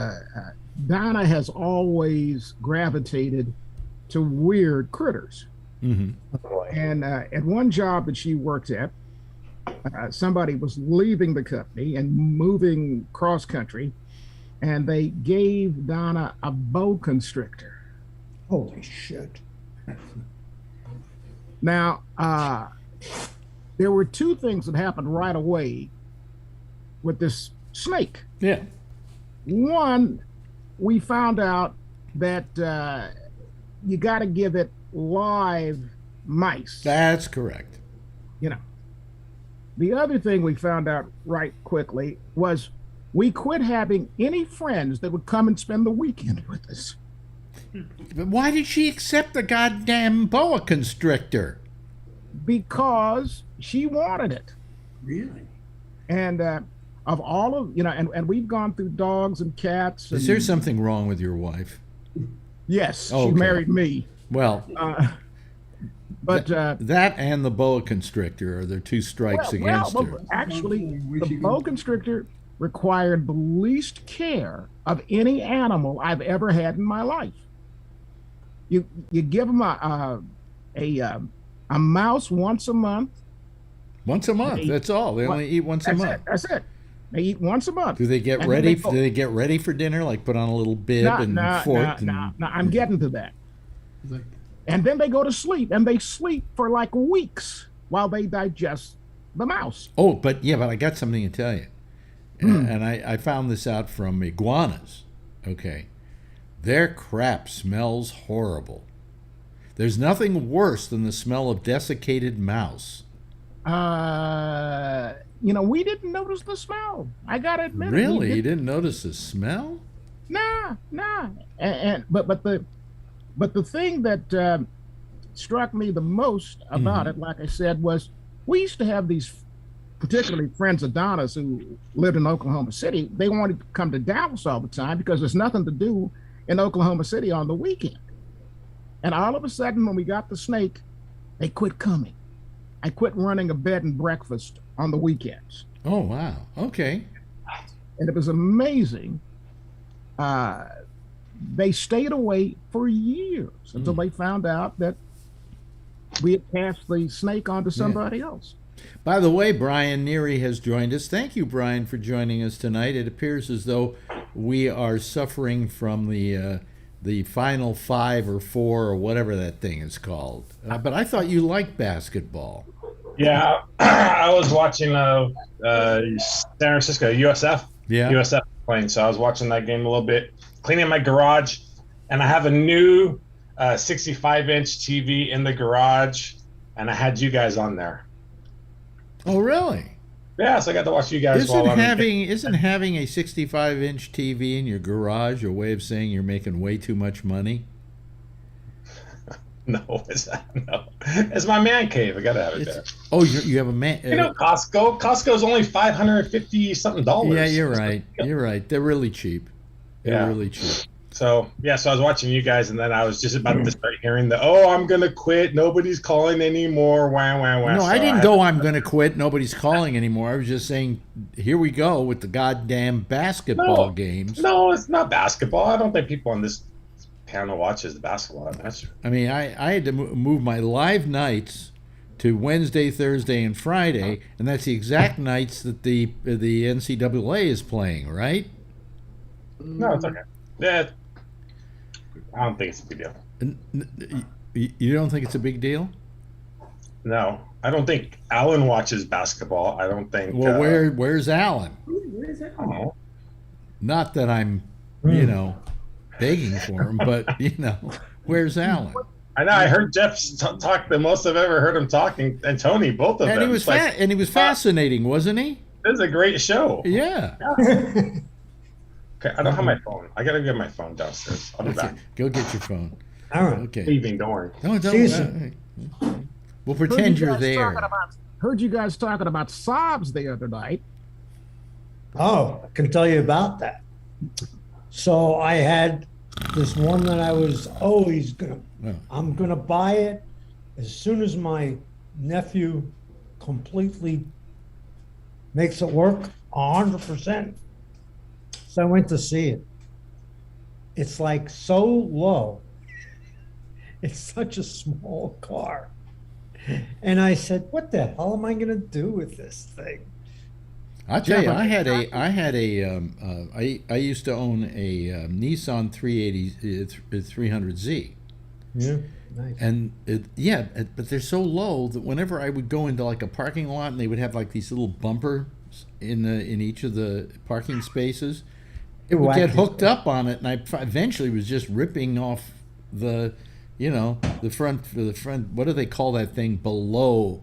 [SPEAKER 7] Donna has always gravitated to weird critters. And at one job that she worked at, somebody was leaving the company and moving cross country, and they gave Donna a boa constrictor.
[SPEAKER 4] Holy shit.
[SPEAKER 7] Now, there were two things that happened right away with this snake.
[SPEAKER 2] Yeah.
[SPEAKER 7] One, we found out that you got to give it live mice.
[SPEAKER 2] That's correct.
[SPEAKER 7] The other thing we found out right quickly was we quit having any friends that would come and spend the weekend with us.
[SPEAKER 2] But why did she accept the goddamn boa constrictor?
[SPEAKER 7] Because she wanted it.
[SPEAKER 6] Really?
[SPEAKER 7] And of all of, and we've gone through dogs and cats.
[SPEAKER 2] Is there something wrong with your wife?
[SPEAKER 7] Yes,
[SPEAKER 2] Oh,
[SPEAKER 7] she
[SPEAKER 2] okay.
[SPEAKER 7] married me.
[SPEAKER 2] Well,
[SPEAKER 7] but
[SPEAKER 2] that and the boa constrictor are the two strikes against her.
[SPEAKER 7] Actually, the boa constrictor required the least care of any animal I've ever had in my life. You give them a mouse once a month.
[SPEAKER 2] Once a month. That's all. They only eat once a month.
[SPEAKER 7] That's it. They eat once a month.
[SPEAKER 2] Do they get ready? Do they get ready for dinner? Like put on a little bib and fork?
[SPEAKER 7] No, I'm getting to that. And then they go to sleep, and they sleep for like weeks while they digest the mouse.
[SPEAKER 2] Oh, but I got something to tell you. And I found this out from iguanas. Okay. Their crap smells horrible. There's nothing worse than the smell of desiccated mouse.
[SPEAKER 7] We didn't notice the smell. I gotta admit.
[SPEAKER 2] Really? You didn't notice the smell?
[SPEAKER 7] Nah. But the thing that struck me the most about it, like I said, was we used to have these, particularly friends of Donna's who lived in Oklahoma City. They wanted to come to Dallas all the time because there's nothing to do in Oklahoma City on the weekend. And all of a sudden, when we got the snake, they quit coming. I quit running a bed and breakfast on the weekends.
[SPEAKER 2] Oh, wow. Okay.
[SPEAKER 7] And it was amazing. They stayed away for years until they found out that we had passed the snake on to somebody else.
[SPEAKER 2] By the way, Brian Neary has joined us. Thank you, Brian, for joining us tonight. It appears as though we are suffering from the final 5 or 4 or whatever that thing is called. But I thought you liked basketball.
[SPEAKER 8] Yeah, I was watching San Francisco USF.
[SPEAKER 2] Yeah.
[SPEAKER 8] USF playing, so I was watching that game a little bit, cleaning my garage, and I have a new 65-inch TV in the garage, and I had you guys on there.
[SPEAKER 2] Oh, really?
[SPEAKER 8] Yeah, so I got to watch you guys.
[SPEAKER 2] Isn't having a 65-inch TV in your garage a way of saying you're making way too much money?
[SPEAKER 8] No, no. It's my man cave. I gotta have it there.
[SPEAKER 2] Oh, you have a man.
[SPEAKER 8] Costco. Costco's only $550 something.
[SPEAKER 2] Yeah, you're right. You're right. They're really cheap. They're really cheap.
[SPEAKER 8] So I was watching you guys, and then I was just about to start hearing I'm gonna quit. Nobody's calling anymore. Wah, wah, wah.
[SPEAKER 2] No,
[SPEAKER 8] so
[SPEAKER 2] I didn't go. I'm gonna quit. Nobody's calling anymore. I was just saying, here we go with the goddamn basketball games.
[SPEAKER 8] No, it's not basketball. I don't think people on this panel watches the basketball.
[SPEAKER 2] I mean, I had to move my live nights to Wednesday, Thursday, and Friday, and that's the exact nights that the NCAA is playing, right?
[SPEAKER 8] No, it's okay. Yeah, I don't think it's a big deal.
[SPEAKER 2] You don't think it's a big deal?
[SPEAKER 8] No, I don't think Alan watches basketball. I don't think.
[SPEAKER 2] Well, where's Alan?
[SPEAKER 6] Where's Alan?
[SPEAKER 2] Not that I'm, begging for him, but where's Alan?
[SPEAKER 8] I know. I heard Jeff talk the most I've ever heard him talking, and Tony, both of them.
[SPEAKER 2] And he was fascinating, wasn't he?
[SPEAKER 8] This is a great show.
[SPEAKER 2] Yeah.
[SPEAKER 8] Okay, I don't have my phone. I gotta get my phone downstairs. I'll be back.
[SPEAKER 2] Go get your phone.
[SPEAKER 4] All right.
[SPEAKER 2] Okay.
[SPEAKER 8] Leaving, don't worry.
[SPEAKER 2] No, don't. We'll pretend you're there.
[SPEAKER 7] Heard you guys talking about sobs the other night.
[SPEAKER 4] Oh, I can tell you about that. So I had this one that I was always I'm gonna buy it as soon as my nephew completely makes it work 100%. So I went to see it. It's like so low. It's such a small car. And I said, what the hell am I going to do with this thing?
[SPEAKER 2] I'll tell you, I used to own a Nissan 300Z.
[SPEAKER 4] Yeah, nice.
[SPEAKER 2] And but they're so low that whenever I would go into like a parking lot and they would have like these little bumpers in each of the parking spaces, it would get hooked up on it, and I eventually was just ripping off the front. What do they call that thing below?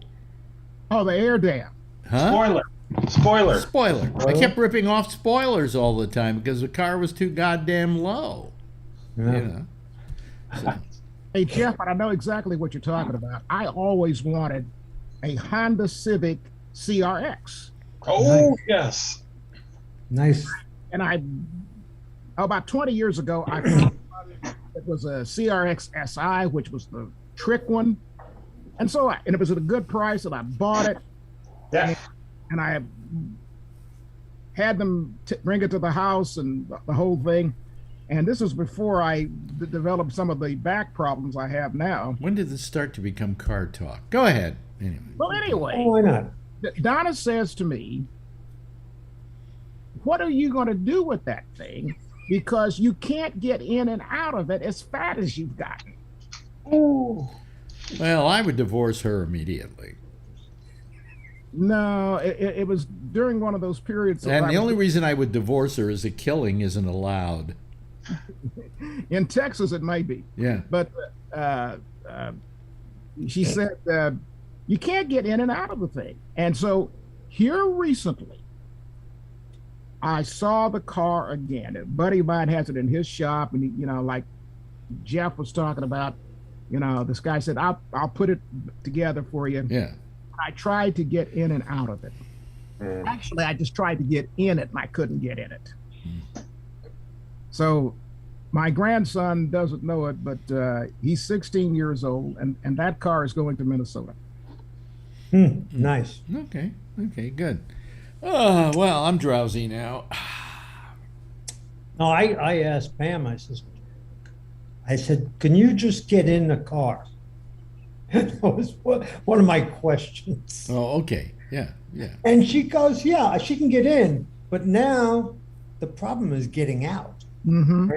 [SPEAKER 7] Oh, the air dam.
[SPEAKER 2] Huh?
[SPEAKER 8] Spoiler.
[SPEAKER 2] I kept ripping off spoilers all the time because the car was too goddamn low.
[SPEAKER 4] Yeah.
[SPEAKER 2] So.
[SPEAKER 7] Hey, Jeff, I know exactly what you're talking about. I always wanted a Honda Civic CRX.
[SPEAKER 8] Oh,
[SPEAKER 4] Nice.
[SPEAKER 8] yes.
[SPEAKER 4] Nice.
[SPEAKER 7] And about 20 years ago, I found it was a CRX SI, which was the trick one. And it was at a good price, and I bought it.
[SPEAKER 8] Yeah.
[SPEAKER 7] And I had them bring it to the house and the whole thing. And this was before I developed some of the back problems I have now.
[SPEAKER 2] When did this start to become car talk? Go ahead.
[SPEAKER 7] Anyway.
[SPEAKER 4] Oh, why not?
[SPEAKER 7] Donna says to me, what are you going to do with that thing? Because you can't get in and out of it as fat as you've gotten.
[SPEAKER 4] Oh.
[SPEAKER 2] Well, I would divorce her immediately.
[SPEAKER 7] No, it was during one of those periods.
[SPEAKER 2] And the only reason I would divorce her is a killing isn't allowed.
[SPEAKER 7] In Texas, it may be.
[SPEAKER 2] Yeah.
[SPEAKER 7] But she said, you can't get in and out of the thing. And so here recently, I saw the car again. A buddy of mine has it in his shop. And, like Jeff was talking about, this guy said, I'll put it together for you.
[SPEAKER 2] Yeah.
[SPEAKER 7] I tried to get in and out of it. Actually, I just tried to get in it and I couldn't get in it. So my grandson doesn't know it, but he's 16 years old, and that car is going to Minnesota.
[SPEAKER 4] Nice.
[SPEAKER 2] Okay, good. Oh, well, I'm drowsy now.
[SPEAKER 4] No, I asked Pam, I said, can you just get in the car? That was one of my questions.
[SPEAKER 2] Oh, okay. Yeah.
[SPEAKER 4] And she goes, yeah, she can get in, but now the problem is getting out.
[SPEAKER 7] Mm-hmm.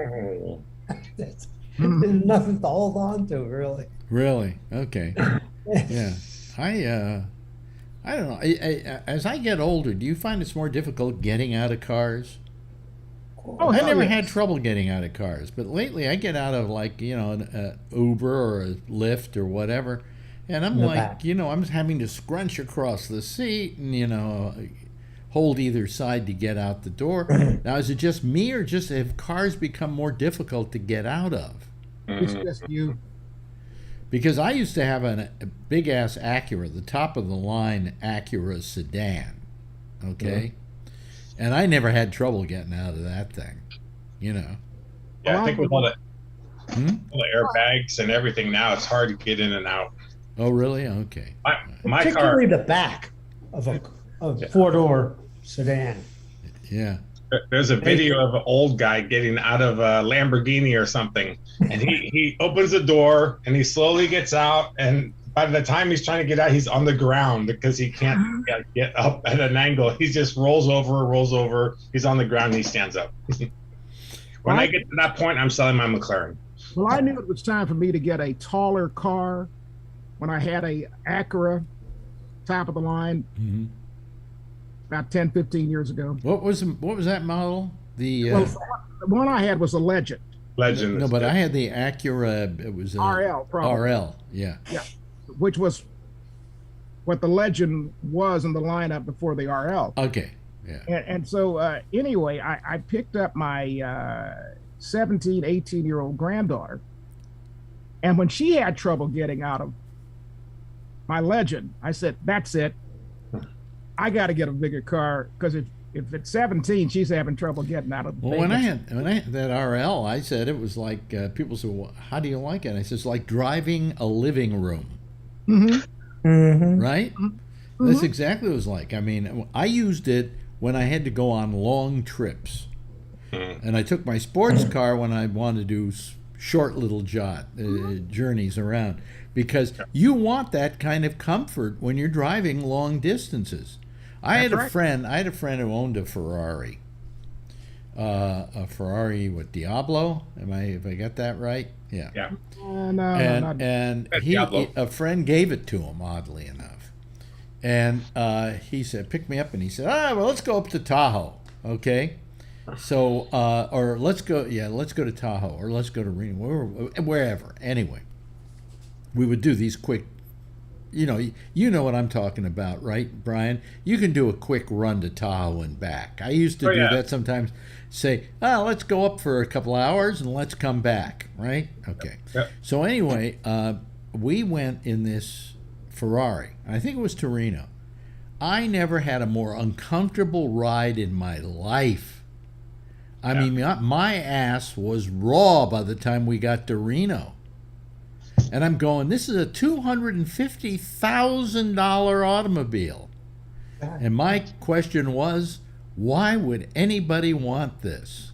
[SPEAKER 4] There's nothing to hold on to, really.
[SPEAKER 2] Really? Okay. Yeah. I don't know. As I get older, do you find it's more difficult getting out of cars?
[SPEAKER 7] Oh,
[SPEAKER 2] I never had trouble getting out of cars, but lately I get out of an Uber or a Lyft or whatever, and I'm I'm having to scrunch across the seat and hold either side to get out the door. Now, is it just me, or just have cars become more difficult to get out of?
[SPEAKER 7] It's just you.
[SPEAKER 2] Because I used to have a big ass Acura, the top of the line Acura sedan, okay. And I never had trouble getting out of that thing,
[SPEAKER 8] Yeah, I think with all the airbags and everything now, it's hard to get in and out.
[SPEAKER 2] Oh, really? Okay.
[SPEAKER 8] My
[SPEAKER 4] Particularly
[SPEAKER 8] car,
[SPEAKER 4] the back of a four-door sedan.
[SPEAKER 2] Yeah.
[SPEAKER 8] There's a video of an old guy getting out of a Lamborghini or something, and he opens the door and he slowly gets out, and by the time he's trying to get out, he's on the ground because he can't get up at an angle. He just rolls over. He's on the ground and he stands up. When I get to that point, I'm selling my McLaren.
[SPEAKER 7] Well, I knew it was time for me to get a taller car when I had a Acura, top of the line, about 10, 15 years ago.
[SPEAKER 2] What was that model? The
[SPEAKER 7] one I had was a Legend.
[SPEAKER 8] Legend.
[SPEAKER 2] No, but I had the Acura. It was a
[SPEAKER 7] RL, probably.
[SPEAKER 2] RL, yeah.
[SPEAKER 7] Yeah, which was what the Legend was in the lineup before the RL.
[SPEAKER 2] Okay, yeah.
[SPEAKER 7] And so anyway, I picked up my 17, 18-year-old granddaughter, and when she had trouble getting out of my Legend, I said, that's it. I got to get a bigger car, because if it's 17, she's having trouble getting out of the
[SPEAKER 2] Well, when I had that RL, I said it was like, people said, well, how do you like it? I said, it's like driving a living room. Right? That's exactly what it was like. I mean, I used it when I had to go on long trips. And I took my sports car when I wanted to do short little journeys around, because you want that kind of comfort when you're driving long distances. I had a friend who owned a Ferrari. What, Diablo? Have I got that right? Yeah.
[SPEAKER 8] Yeah.
[SPEAKER 2] And a friend gave it to him, oddly enough. And he said, pick me up, and he said, well, let's go up to Tahoe, okay? So, or let's go to Tahoe, or let's go to Reno, wherever. Anyway, we would do these quick, you know what I'm talking about, right, Brian? You can do a quick run to Tahoe and back. I used to do that sometimes. Say, let's go up for a couple hours and let's come back, right? Okay. Yep. So anyway, we went in this Ferrari. I think it was Torino. I never had a more uncomfortable ride in my life. I mean, my ass was raw by the time we got to Reno. And I'm going, this is a $250,000 automobile. And my question was, why would anybody want this?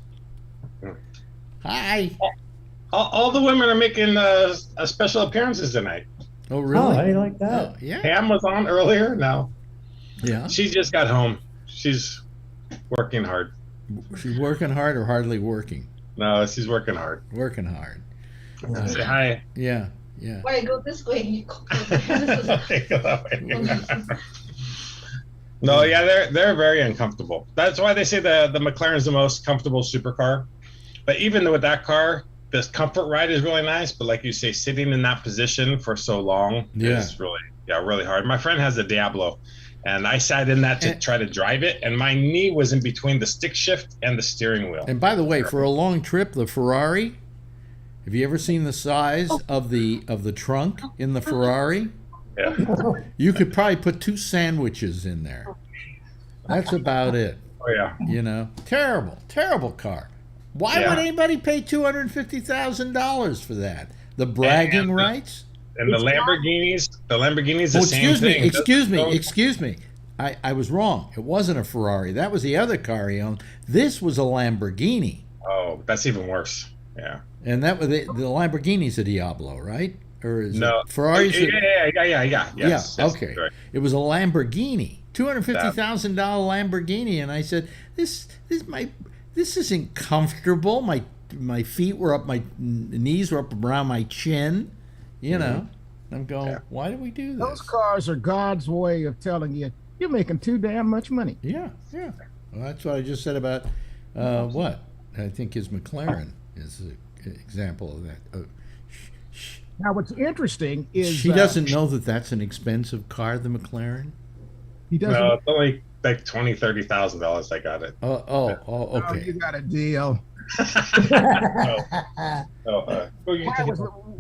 [SPEAKER 2] Hi.
[SPEAKER 8] All the women are making special appearances tonight.
[SPEAKER 2] Oh, really?
[SPEAKER 4] Oh, how do you like that?
[SPEAKER 2] Oh, yeah.
[SPEAKER 8] Pam was on earlier. No.
[SPEAKER 2] Yeah.
[SPEAKER 8] She just got home. She's working hard.
[SPEAKER 2] She's working hard or hardly working?
[SPEAKER 8] No, she's working hard.
[SPEAKER 2] Working hard.
[SPEAKER 8] Say hi.
[SPEAKER 2] Yeah, yeah.
[SPEAKER 5] Why go this way and you go
[SPEAKER 8] Okay, go that way. No, yeah, they're very uncomfortable. That's why they say the McLaren is the most comfortable supercar. But even with that car, this comfort ride is really nice. But like you say, sitting in that position for so long is really hard. My friend has a Diablo, and I sat in that to try to drive it, and my knee was in between the stick shift and the steering wheel.
[SPEAKER 2] And by the way, for a long trip, the Ferrari, have you ever seen the size of the trunk in the Ferrari?
[SPEAKER 8] Yeah.
[SPEAKER 2] You could probably put 2 sandwiches in there. That's about it.
[SPEAKER 8] Oh yeah.
[SPEAKER 2] You know, terrible car. Why would anybody pay $250,000 for that? The bragging rights?
[SPEAKER 8] And the Lamborghinis, the same thing.
[SPEAKER 2] Excuse me. I was wrong. It wasn't a Ferrari. That was the other car he owned. This was a Lamborghini.
[SPEAKER 8] Oh, that's even worse. Yeah.
[SPEAKER 2] And that was the Lamborghini's a Diablo, right? Or is
[SPEAKER 8] no
[SPEAKER 2] it Ferrari's?
[SPEAKER 8] Yeah. Yes,
[SPEAKER 2] okay.
[SPEAKER 8] Right.
[SPEAKER 2] It was a Lamborghini, $250,000 Lamborghini, and I said, "This isn't comfortable. My feet were up, my knees were up around my chin." You know, I'm going, why did we do this?
[SPEAKER 7] Those cars are God's way of telling you you're making too damn much money.
[SPEAKER 2] Yeah. Well, that's what I just said about what I think his McLaren is an example of that. Oh,
[SPEAKER 7] Now, what's interesting is
[SPEAKER 2] she doesn't know that that's an expensive car, the McLaren.
[SPEAKER 7] He doesn't.
[SPEAKER 8] No, it's only like $20,000-$30,000. I got it.
[SPEAKER 2] Okay.
[SPEAKER 7] Oh, you got a deal.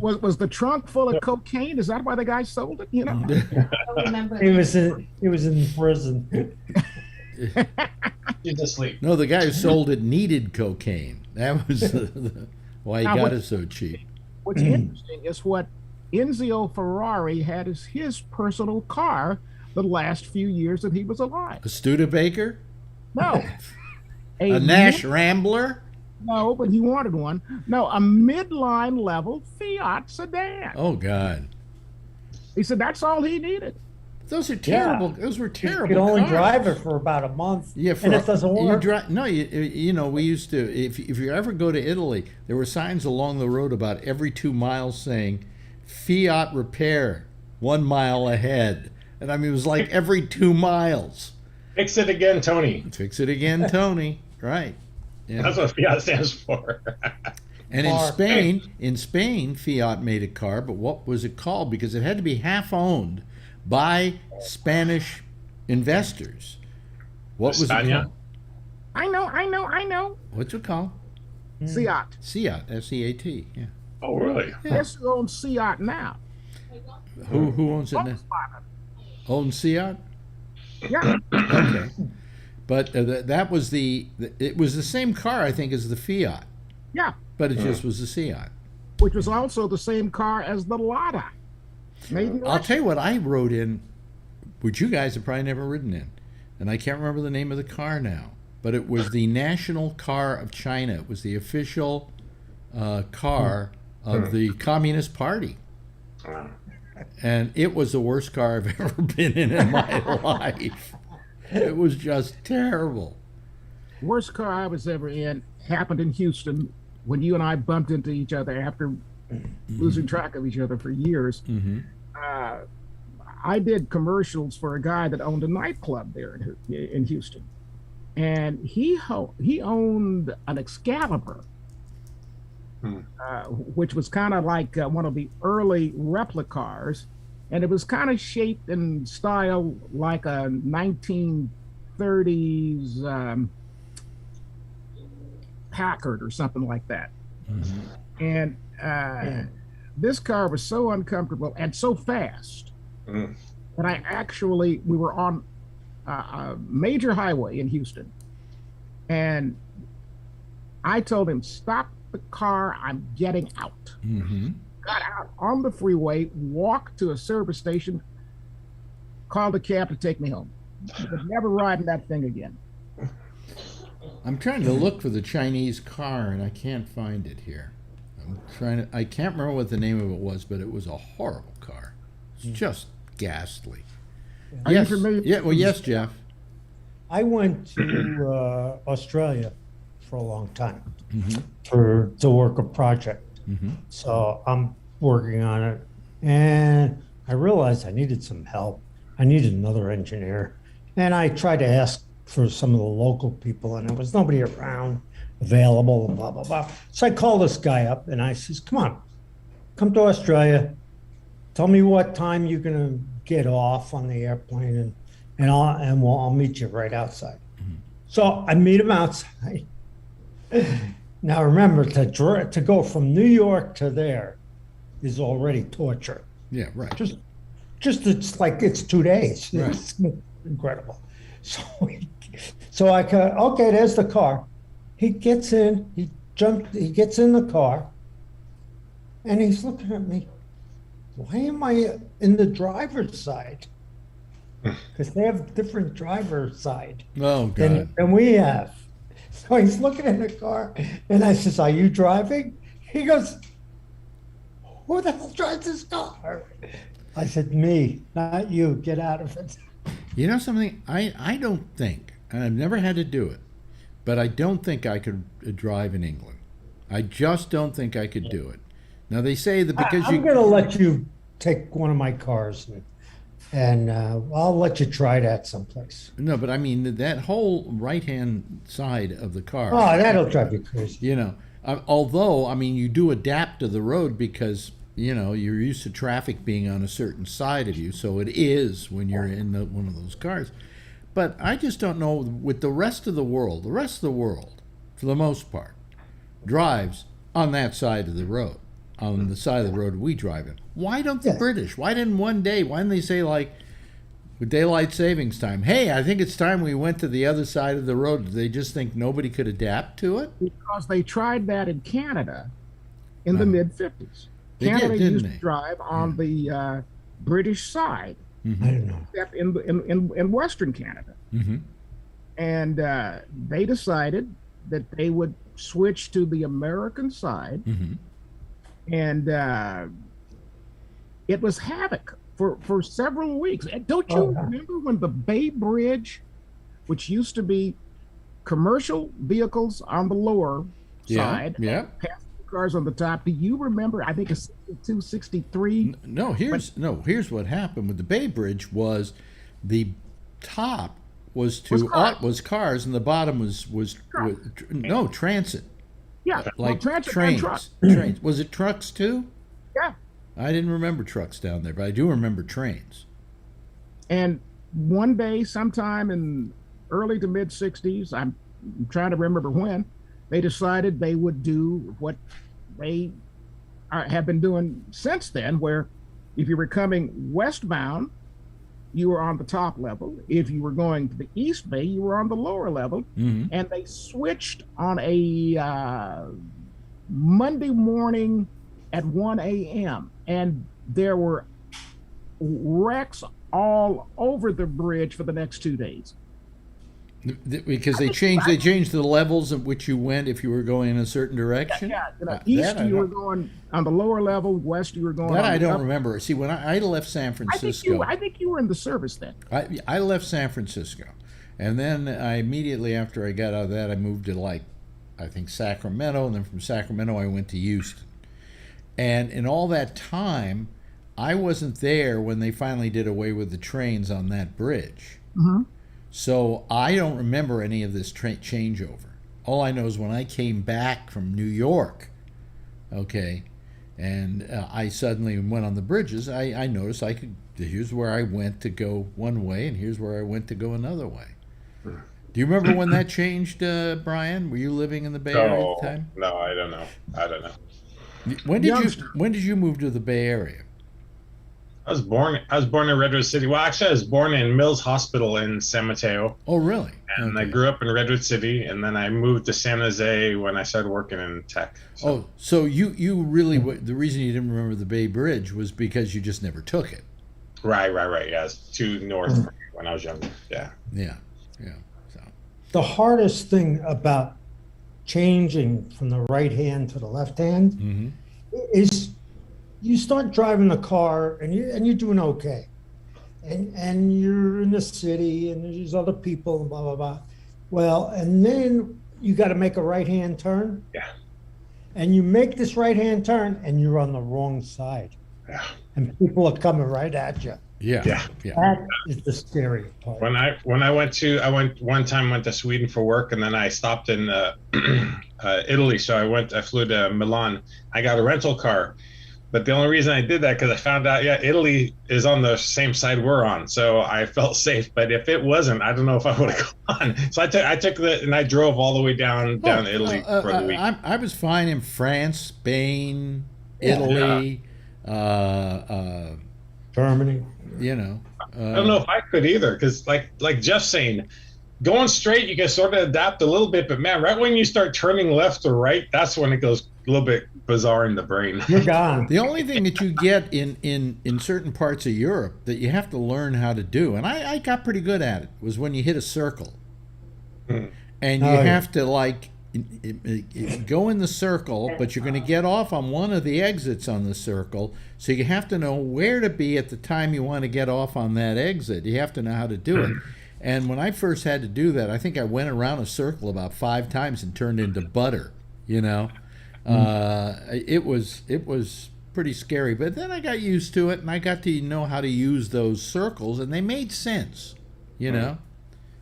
[SPEAKER 7] Was the trunk full of cocaine? Is that why the guy sold it? You know,
[SPEAKER 4] He was in prison.
[SPEAKER 8] He's asleep.
[SPEAKER 2] No, the guy who sold it needed cocaine. That was why he got it so cheap.
[SPEAKER 7] What's interesting is what Enzo Ferrari had as his personal car the last few years that he was alive.
[SPEAKER 2] A Studebaker?
[SPEAKER 7] No.
[SPEAKER 2] A Nash Rambler?
[SPEAKER 7] No, but he wanted one. No, a midline level Fiat sedan.
[SPEAKER 2] Oh, God.
[SPEAKER 7] He said that's all he needed.
[SPEAKER 2] Those are terrible. Those were terrible.
[SPEAKER 4] You could only
[SPEAKER 2] cars.
[SPEAKER 4] drive it for about a month.
[SPEAKER 2] Yeah,
[SPEAKER 4] and it doesn't work.
[SPEAKER 2] You know, we used to, if you ever go to Italy, there were signs along the road about every 2 miles saying, Fiat repair, 1 mile ahead. And I mean, it was like every 2 miles.
[SPEAKER 8] Fix it again, Tony.
[SPEAKER 2] Fix it again, Tony. Right. Yeah.
[SPEAKER 8] That's what Fiat stands for.
[SPEAKER 2] And in Spain, Fiat made a car, but what was it called? Because it had to be half owned by Spanish investors. What was it called?
[SPEAKER 7] I know.
[SPEAKER 2] What's it called?
[SPEAKER 7] Seat.
[SPEAKER 2] Seat, S-E-A-T. Yeah.
[SPEAKER 8] Oh, really?
[SPEAKER 7] Yes, who owns Seat now?
[SPEAKER 2] Who owns it now? Owns Seat?
[SPEAKER 7] Yeah.
[SPEAKER 2] Okay. But that was it was the same car, I think, as the Fiat.
[SPEAKER 7] Yeah.
[SPEAKER 2] But it just was the Seat.
[SPEAKER 7] Which was also the same car as the Lada.
[SPEAKER 2] I'll tell you what I rode in, which you guys have probably never ridden in. And I can't remember the name of the car now. But it was the national car of China. It was the official car of the Communist Party. And it was the worst car I've ever been in my life. It was just terrible.
[SPEAKER 7] Worst car I was ever in happened in Houston when you and I bumped into each other after losing track of each other for years. I did commercials for a guy that owned a nightclub there in Houston. And he owned an Excalibur, which was kind of like one of the early replica cars. And it was kind of shaped and styled like a 1930s Packard or something like that. And this car was so uncomfortable and so fast that we were on a major highway in Houston, and I told him, "Stop the car! I'm getting out." Got out on the freeway, walked to a service station, called a cab to take me home. But never riding that thing again.
[SPEAKER 2] I'm trying to look for the Chinese car, and I can't find it here. I can't remember what the name of it was, but it was a horrible car. It's just ghastly.
[SPEAKER 7] Are you familiar?
[SPEAKER 2] Yeah, well, yes, Jeff.
[SPEAKER 4] I went to Australia for a long time to work a project. So I'm working on it, and I realized I needed some help. I needed another engineer, and I tried to ask for some of the local people, and there was nobody around available, and blah, blah, blah. So I called this guy up, and I says, come to Australia. Tell me what time you're going to get off on the airplane, and I'll meet you right outside. So I meet him outside. Now remember, to go from New York to there is already torture.
[SPEAKER 2] Yeah, right.
[SPEAKER 4] Just it's like it's 2 days.
[SPEAKER 2] Right.
[SPEAKER 4] It's incredible. So I go, okay, there's the car. He gets in, he gets in the car, and he's looking at me. Why am I in the driver's side? Because they have different driver's side than we have. So he's looking at the car, and I says, "Are you driving?" He goes, "Who the hell drives this car?" I said, "Me, not you. Get out of it."
[SPEAKER 2] You know something? I don't think, and I've never had to do it, but I don't think I could drive in England. I just don't think I could do it. Now they say that because
[SPEAKER 4] I'm going to let you take one of my cars, and I'll let you try that someplace.
[SPEAKER 2] No, but I mean that whole right-hand side of the car.
[SPEAKER 4] Oh, that'll drive you crazy.
[SPEAKER 2] You know, although I mean you do adapt to the road because you know you're used to traffic being on a certain side of you, so it is when you're in one of those cars. But I just don't know with the rest of the world. The rest of the world, for the most part, drives on that side of the road. On the side of the road we drive in. Why don't the British? Why didn't they say, like, with daylight savings time, hey, I think it's time we went to the other side of the road? Did they just think nobody could adapt to it?
[SPEAKER 7] Because they tried that in Canada in the mid-50s. Canada used to drive on the British side.
[SPEAKER 4] I don't know.
[SPEAKER 7] Except in Western Canada. And they decided that they would switch to the American side. And it was havoc for several weeks. And don't you remember when the Bay Bridge, which used to be commercial vehicles on the lower side, passenger cars on the top? Do you remember? I think it's 62, 63.
[SPEAKER 2] Here's what happened with the Bay Bridge was the top was cars and the bottom was transit.
[SPEAKER 7] Yeah,
[SPEAKER 2] like
[SPEAKER 7] transit
[SPEAKER 2] trains. Trains. Was it trucks too?
[SPEAKER 7] Yeah.
[SPEAKER 2] I didn't remember trucks down there, but I do remember trains.
[SPEAKER 7] And one day, sometime in early to mid 60s, I'm trying to remember when, they decided they would do what they have been doing since then, where if you were coming westbound, you were on the top level. If you were going to the East Bay, you were on the lower level. And they switched on a Monday morning at 1 a.m. And there were wrecks all over the bridge for the next 2 days.
[SPEAKER 2] Because they changed the levels at which you went if you were going in a certain direction?
[SPEAKER 7] East you were going on the lower level, west you were going
[SPEAKER 2] that
[SPEAKER 7] on
[SPEAKER 2] I
[SPEAKER 7] the
[SPEAKER 2] don't remember. See, when I left San Francisco...
[SPEAKER 7] I think you were in the service then.
[SPEAKER 2] I left San Francisco. And then I immediately after I got out of that, I moved to I think Sacramento. And then from Sacramento, I went to Houston. And in all that time, I wasn't there when they finally did away with the trains on that bridge. So I don't remember any of this changeover. All I know is when I came back from New York, and I suddenly went on the bridges, I noticed here's where I went to go one way, and here's where I went to go another way. Do you remember when that changed, Brian? Were you living in the Bay Area at the time?
[SPEAKER 8] No, I don't know.
[SPEAKER 2] When did you move to the Bay Area?
[SPEAKER 8] I was born in Redwood City. Well, actually, I was born in Mills Hospital in San Mateo.
[SPEAKER 2] Oh, really?
[SPEAKER 8] And I grew up in Redwood City, and then I moved to San Jose when I started working in tech.
[SPEAKER 2] So you really, the reason you didn't remember the Bay Bridge was because you just never took it.
[SPEAKER 8] Right. Yeah, it's too north when I was younger. Yeah.
[SPEAKER 2] So
[SPEAKER 4] the hardest thing about changing from the right hand to the left hand is you start driving the car and you're doing okay, and you're in the city and there's other people and blah blah blah. Well, and then you got to make a right hand turn.
[SPEAKER 8] Yeah.
[SPEAKER 4] And you make this right hand turn and you're on the wrong side.
[SPEAKER 8] Yeah.
[SPEAKER 4] And people are coming right at you.
[SPEAKER 2] Yeah.
[SPEAKER 4] That is the scary part.
[SPEAKER 8] When I went to Sweden for work, and then I stopped in Italy. So I flew to Milan. I got a rental car, but the only reason I did that because I found out Italy is on the same side we're on, so I felt safe. But if it wasn't, I don't know if I would have gone. So I took and I drove all the way down Italy for the week.
[SPEAKER 2] I was fine in France, Spain, Italy,
[SPEAKER 4] Germany.
[SPEAKER 2] I
[SPEAKER 8] don't know if I could either, because like Jeff's saying, going straight you can sort of adapt a little bit, but man, right when you start turning left or right, that's when it goes a little bit bizarre in the brain.
[SPEAKER 4] You're gone.
[SPEAKER 2] The only thing that you get in certain parts of Europe that you have to learn how to do, and I got pretty good at it, was when you hit a circle. And you have to go in the circle, but you're going to get off on one of the exits on the circle, so you have to know where to be at the time you want to get off on that exit. You have to know how to do it. And when I first had to do that, I think I went around a circle about 5 times and turned into butter. It was pretty scary, but then I got used to it, and I got to know how to use those circles, and they made sense. They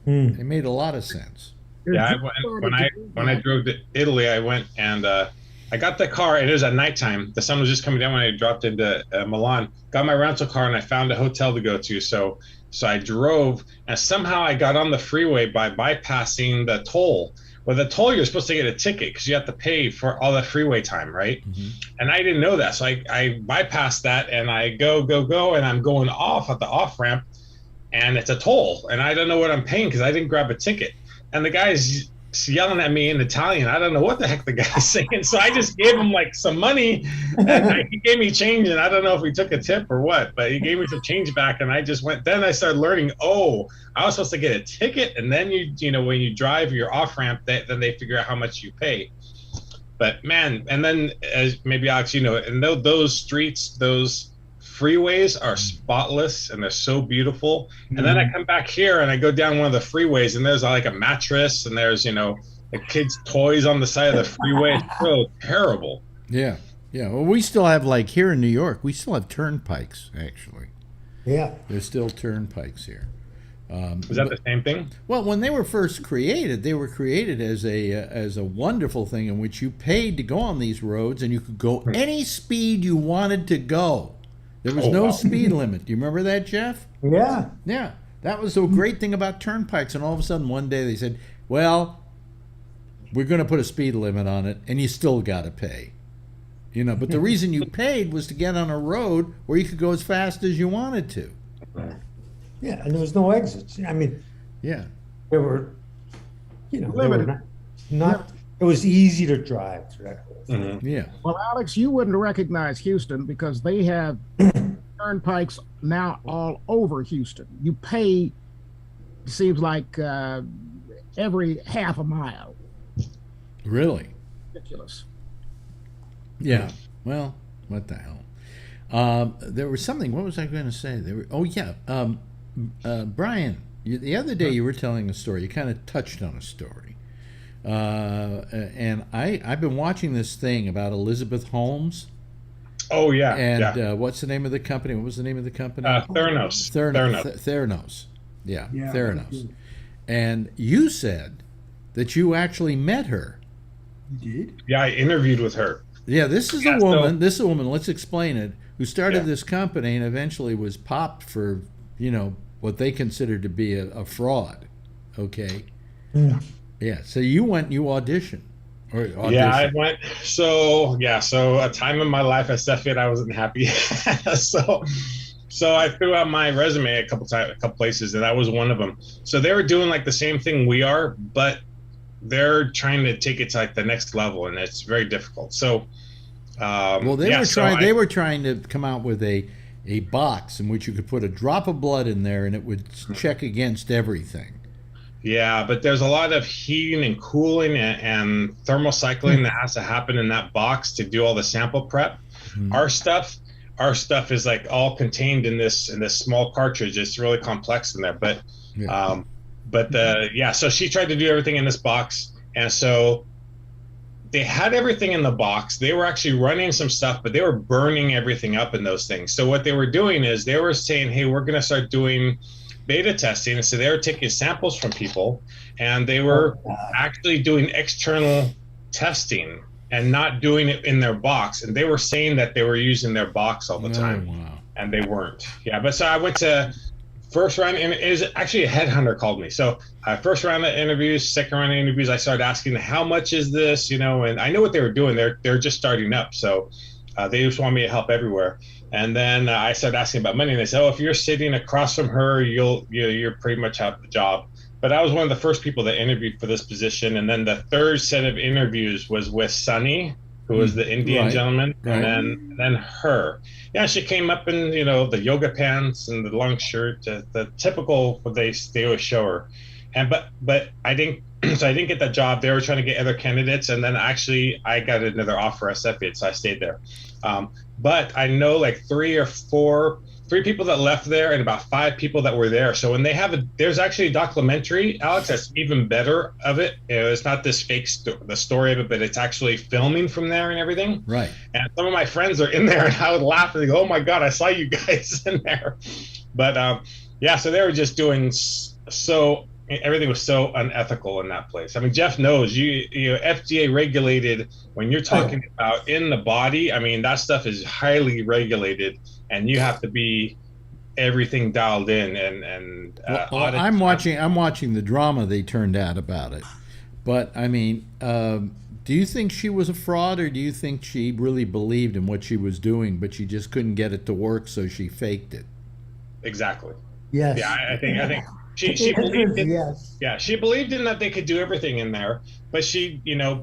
[SPEAKER 2] made a lot of sense.
[SPEAKER 8] Yeah, when I drove to Italy, I went and I got the car, and it was at nighttime. The sun was just coming down when I dropped into Milan. Got my rental car, and I found a hotel to go to. So I drove, and somehow I got on the freeway by bypassing the toll. Well, the toll, you're supposed to get a ticket because you have to pay for all the freeway time, right? And I didn't know that, so I bypassed that, and I go, and I'm going off at the off ramp, and it's a toll, and I don't know what I'm paying because I didn't grab a ticket. And the guy's yelling at me in Italian. I don't know what the heck the guy's saying. So I just gave him some money, and he gave me change. And I don't know if he took a tip or what, but he gave me some change back. And I just went. Then I started learning. Oh, I was supposed to get a ticket, and then when you drive your off ramp, then they figure out how much you pay. But man, and then as maybe Alex, and those streets, those freeways are spotless and they're so beautiful. And then I come back here and I go down one of the freeways, and there's a mattress, and there's the kids' toys on the side of the freeway. It's so terrible.
[SPEAKER 2] Yeah. Well, we still have here in New York, we still have turnpikes actually.
[SPEAKER 4] Yeah.
[SPEAKER 2] There's still turnpikes here.
[SPEAKER 8] Is that the same thing?
[SPEAKER 2] Well, when they were first created, they were created as a wonderful thing in which you paid to go on these roads, and you could go any speed you wanted to go. There was no speed limit. Do you remember that, Jeff?
[SPEAKER 4] Yeah.
[SPEAKER 2] Yeah. That was the great thing about turnpikes. And all of a sudden, one day they said, well, we're going to put a speed limit on it, and you still got to pay. But the reason you paid was to get on a road where you could go as fast as you wanted to.
[SPEAKER 4] Yeah, and there was no exits. I mean,
[SPEAKER 2] yeah.
[SPEAKER 4] There were,
[SPEAKER 7] limited.
[SPEAKER 4] It was easy to drive.
[SPEAKER 2] Yeah.
[SPEAKER 7] Well, Alex, you wouldn't recognize Houston because they have turnpikes now all over Houston. You pay, seems like every half a mile.
[SPEAKER 2] Really?
[SPEAKER 7] Ridiculous.
[SPEAKER 2] Yeah. Well, what the hell? There was something. What was I going to say? Brian, the other day you were telling a story. You kind of touched on a story. And I've been watching this thing about Elizabeth Holmes.
[SPEAKER 8] Oh yeah.
[SPEAKER 2] And what's the name of the company? What was the name of the company?
[SPEAKER 8] Theranos.
[SPEAKER 2] Theranos. Yeah, Theranos. And you said that you actually met her.
[SPEAKER 6] You did?
[SPEAKER 8] Yeah, I interviewed with her.
[SPEAKER 2] Yeah, this is a woman. This is a woman. Let's explain it. Who started this company and eventually was popped for what they considered to be a fraud. Okay.
[SPEAKER 4] Yeah.
[SPEAKER 2] Yeah, so you auditioned.
[SPEAKER 8] Yeah, I went. So a time in my life at Cepheid, I wasn't happy. so So I threw out my resume a couple places, and that was one of them. So they were doing like the same thing we are, but they're trying to take it to like the next level, and it's very difficult. So,
[SPEAKER 2] well, they were trying to come out with a box in which you could put a drop of blood in there, and it would check against everything.
[SPEAKER 8] Yeah, but there's a lot of heating and cooling and thermal cycling that has to happen in that box to do all the sample prep. Our stuff is like all contained in this small cartridge. It's really complex in there, but so she tried to do everything in this box, and so they had everything in the box. They were actually running some stuff, but they were burning everything up in those things. So what they were doing is they were saying, hey, we're going to start doing beta testing. And so they were taking samples from people, and they were actually doing external testing and not doing it in their box. And they were saying that they were using their box all the time.
[SPEAKER 2] Wow.
[SPEAKER 8] And they weren't. Yeah, but so I went to first round, and it was actually a headhunter called me. So first round of interviews, second round of interviews, I started asking, how much is this? And I know what they were doing. They're just starting up. So they just want me to help everywhere. And then I started asking about money, and they said, oh, if you're sitting across from her, you're pretty much have the job. But I was one of the first people that interviewed for this position. And then the third set of interviews was with Sunny, who was the Indian gentleman, and then her. Yeah, she came up in, the yoga pants and the long shirt, the typical what they always show her. And but I didn't so I didn't get that job. They were trying to get other candidates, and then actually I got another offer at Cepheid, so I stayed there. But I know like three people that left there and about 5 people that were there. So when they there's actually a documentary, Alex, that's even better of it. It's not this fake the story of it, but it's actually filming from there and everything.
[SPEAKER 2] Right.
[SPEAKER 8] And some of my friends are in there, and I would laugh and go, oh my God, I saw you guys in there. But so they were just doing everything was so unethical in that place. I mean, Jeff knows you FDA regulated when you're talking about in the body. I mean, that stuff is highly regulated, and you have to be everything dialed in and
[SPEAKER 2] I'm watching the drama they turned out about it. But I mean, do you think she was a fraud, or do you think she really believed in what she was doing, but she just couldn't get it to work, so she faked it?
[SPEAKER 8] Exactly.
[SPEAKER 4] Yes.
[SPEAKER 8] Yeah, I think she believed in,
[SPEAKER 4] yes.
[SPEAKER 8] Yeah, she believed in that they could do everything in there, but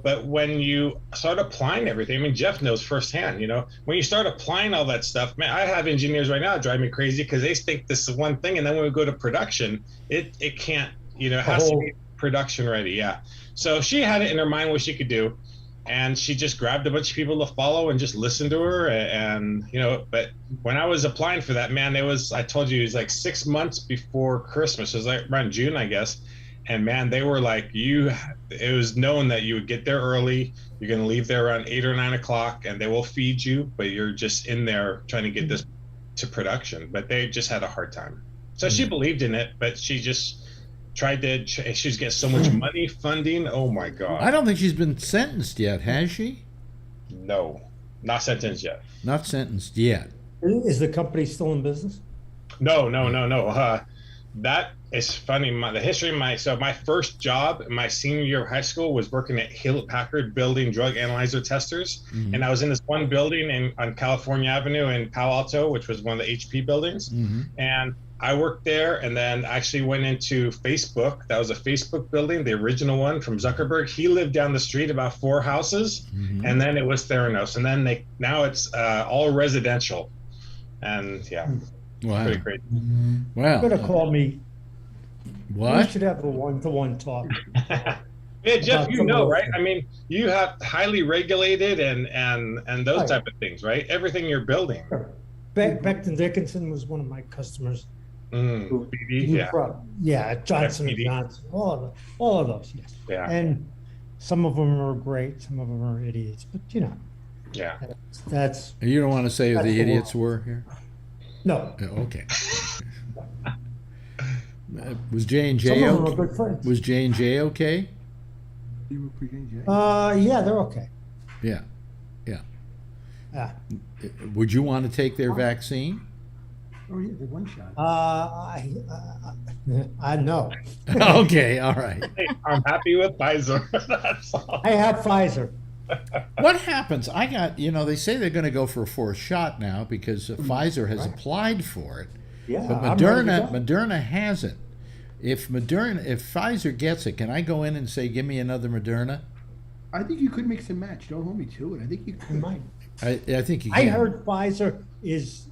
[SPEAKER 8] but when you start applying everything, I mean, Jeff knows firsthand, when you start applying all that stuff, man, I have engineers right now that drive me crazy because they think this is one thing, and then when we go to production, it can't, it has to be production ready. Yeah. So she had it in her mind what she could do, and she just grabbed a bunch of people to follow and just listen to her. And, but when I was applying for that, man, I told you, it was like 6 months before Christmas. It was like around June, I guess. And man, they were like, it was known that you would get there early. You're going to leave there around 8 or 9 o'clock, and they will feed you, but you're just in there trying to get this to production. But they just had a hard time. So she believed in it, but she just she's getting so much money funding. Oh my God.
[SPEAKER 2] I don't think she's been sentenced yet, has she?
[SPEAKER 8] No, not sentenced yet.
[SPEAKER 2] Not sentenced yet.
[SPEAKER 4] Is the company still in business?
[SPEAKER 8] No. That is funny. The history of my first job in my senior year of high school was working at Hewlett-Packard building drug analyzer testers. And I was in this one building on California Avenue in Palo Alto, which was one of the HP buildings. And I worked there, and then actually went into Facebook. That was a Facebook building, the original one from Zuckerberg. He lived down the street about 4 houses, and then it was Theranos. And then now it's all residential. And yeah,
[SPEAKER 2] wow.
[SPEAKER 8] Pretty great.
[SPEAKER 2] Wow.
[SPEAKER 4] You're going to call me.
[SPEAKER 2] What?
[SPEAKER 4] We should have a one-to-one talk.
[SPEAKER 8] Yeah, Jeff, right? I mean, you have highly regulated and those type of things, right? Everything you're building.
[SPEAKER 4] Becton Dickinson was one of my customers.
[SPEAKER 8] BD,
[SPEAKER 4] Johnson
[SPEAKER 8] FPD.
[SPEAKER 4] & Johnson, all of those, yes.
[SPEAKER 8] Yeah.
[SPEAKER 4] And some of them are great, some of them are idiots, but
[SPEAKER 8] Yeah.
[SPEAKER 2] That's. You don't want to say who the idiots were here?
[SPEAKER 4] No.
[SPEAKER 2] Okay. Was J&J
[SPEAKER 4] Some of them are good friends.
[SPEAKER 2] Was J&J okay?
[SPEAKER 6] You were for J&J?
[SPEAKER 4] Yeah, they're okay.
[SPEAKER 2] Yeah.
[SPEAKER 4] Yeah.
[SPEAKER 2] Would you want to take their vaccine?
[SPEAKER 6] Oh yeah, the one shot.
[SPEAKER 4] I know.
[SPEAKER 2] Okay, all right.
[SPEAKER 8] Hey, I'm happy with Pfizer. That's all.
[SPEAKER 4] I have Pfizer.
[SPEAKER 2] What happens? I got, they say they're going to go for a fourth shot now because Pfizer has applied for it.
[SPEAKER 4] Yeah,
[SPEAKER 2] but Moderna hasn't. If Pfizer gets it, can I go in and say, give me another Moderna?
[SPEAKER 6] I think you could mix and match. Don't hold me to it. I think you could.
[SPEAKER 4] might.
[SPEAKER 2] I think you can.
[SPEAKER 4] I heard Pfizer is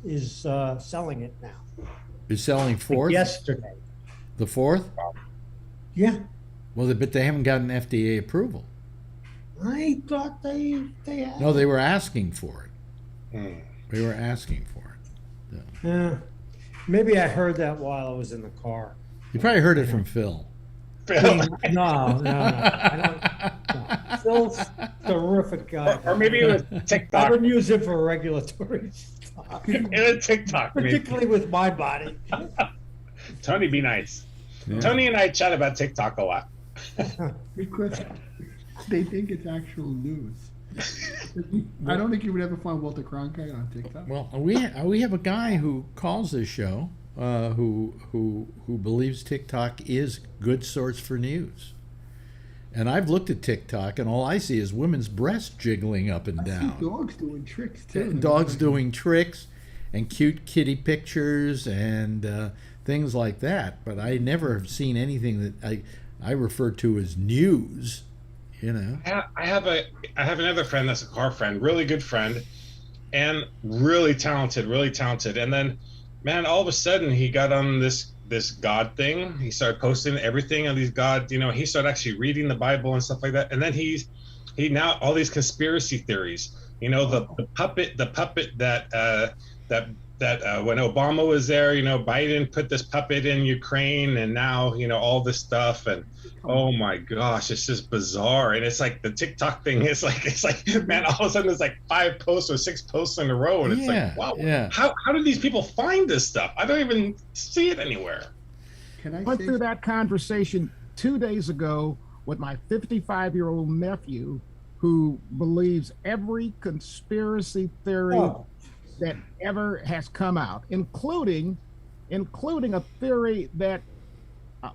[SPEAKER 4] selling it now.
[SPEAKER 2] Is selling fourth?
[SPEAKER 4] Yesterday.
[SPEAKER 2] The fourth?
[SPEAKER 4] Yeah.
[SPEAKER 2] Well, but they haven't gotten FDA approval.
[SPEAKER 4] I thought they had.
[SPEAKER 2] No, they were asking for it. They were asking for it. So.
[SPEAKER 4] Yeah. Maybe I heard that while I was in the car.
[SPEAKER 2] You probably heard it from Phil.
[SPEAKER 4] No. I don't. No. Phil's a terrific guy.
[SPEAKER 8] Or maybe it was TikTok.
[SPEAKER 4] I would use it for regulatory stuff.
[SPEAKER 8] It was TikTok.
[SPEAKER 4] Particularly with my body.
[SPEAKER 8] Tony, be nice. Yeah. Tony and I chat about TikTok a lot.
[SPEAKER 6] Because they think it's actual news. I don't think you would ever find Walter Cronkite on TikTok.
[SPEAKER 2] Well, we have a guy who calls this show who believes TikTok is good source for news. And I've looked at TikTok, and all I see is women's breasts jiggling up and down.
[SPEAKER 6] See dogs doing tricks too.
[SPEAKER 2] Dogs doing tricks, and cute kitty pictures, and things like that. But I never have seen anything that I refer to as news.
[SPEAKER 8] I have another friend that's a car friend, really good friend, and really talented. And then, man, all of a sudden he got on this God thing. He started posting everything on these God. He started actually reading the Bible and stuff like that. And then he now all these conspiracy theories. The puppet that when Obama was there, Biden put this puppet in Ukraine, and now all this stuff, and oh my gosh, it's just bizarre. And it's like the TikTok thing. It's like man, all of a sudden it's like 5 posts or 6 posts in a row, and it's like, wow, how do these people find this stuff? I don't even see it anywhere.
[SPEAKER 7] I went through that conversation 2 days ago with my 55-year-old nephew, who believes every conspiracy theory that ever has come out, including a theory that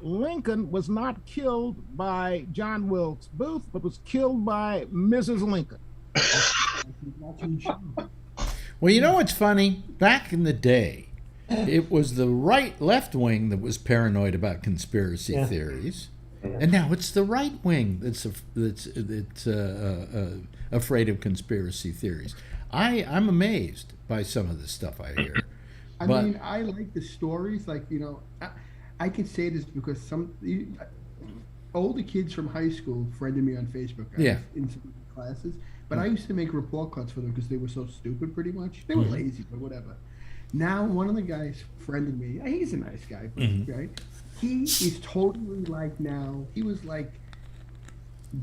[SPEAKER 7] Lincoln was not killed by John Wilkes Booth, but was killed by Mrs. Lincoln.
[SPEAKER 2] Well, you know what's funny? Back in the day, it was the left wing that was paranoid about conspiracy theories, and now it's the right wing that's afraid of conspiracy theories. I'm amazed by some of the stuff I hear.
[SPEAKER 6] I mean, I like the stories. Like, I can say this because some older kids from high school friended me on Facebook. In some classes. But I used to make report cards for them because they were so stupid, pretty much. They were lazy, but whatever. Now, one of the guys friended me. He's a nice guy, right? He is totally like now. He was like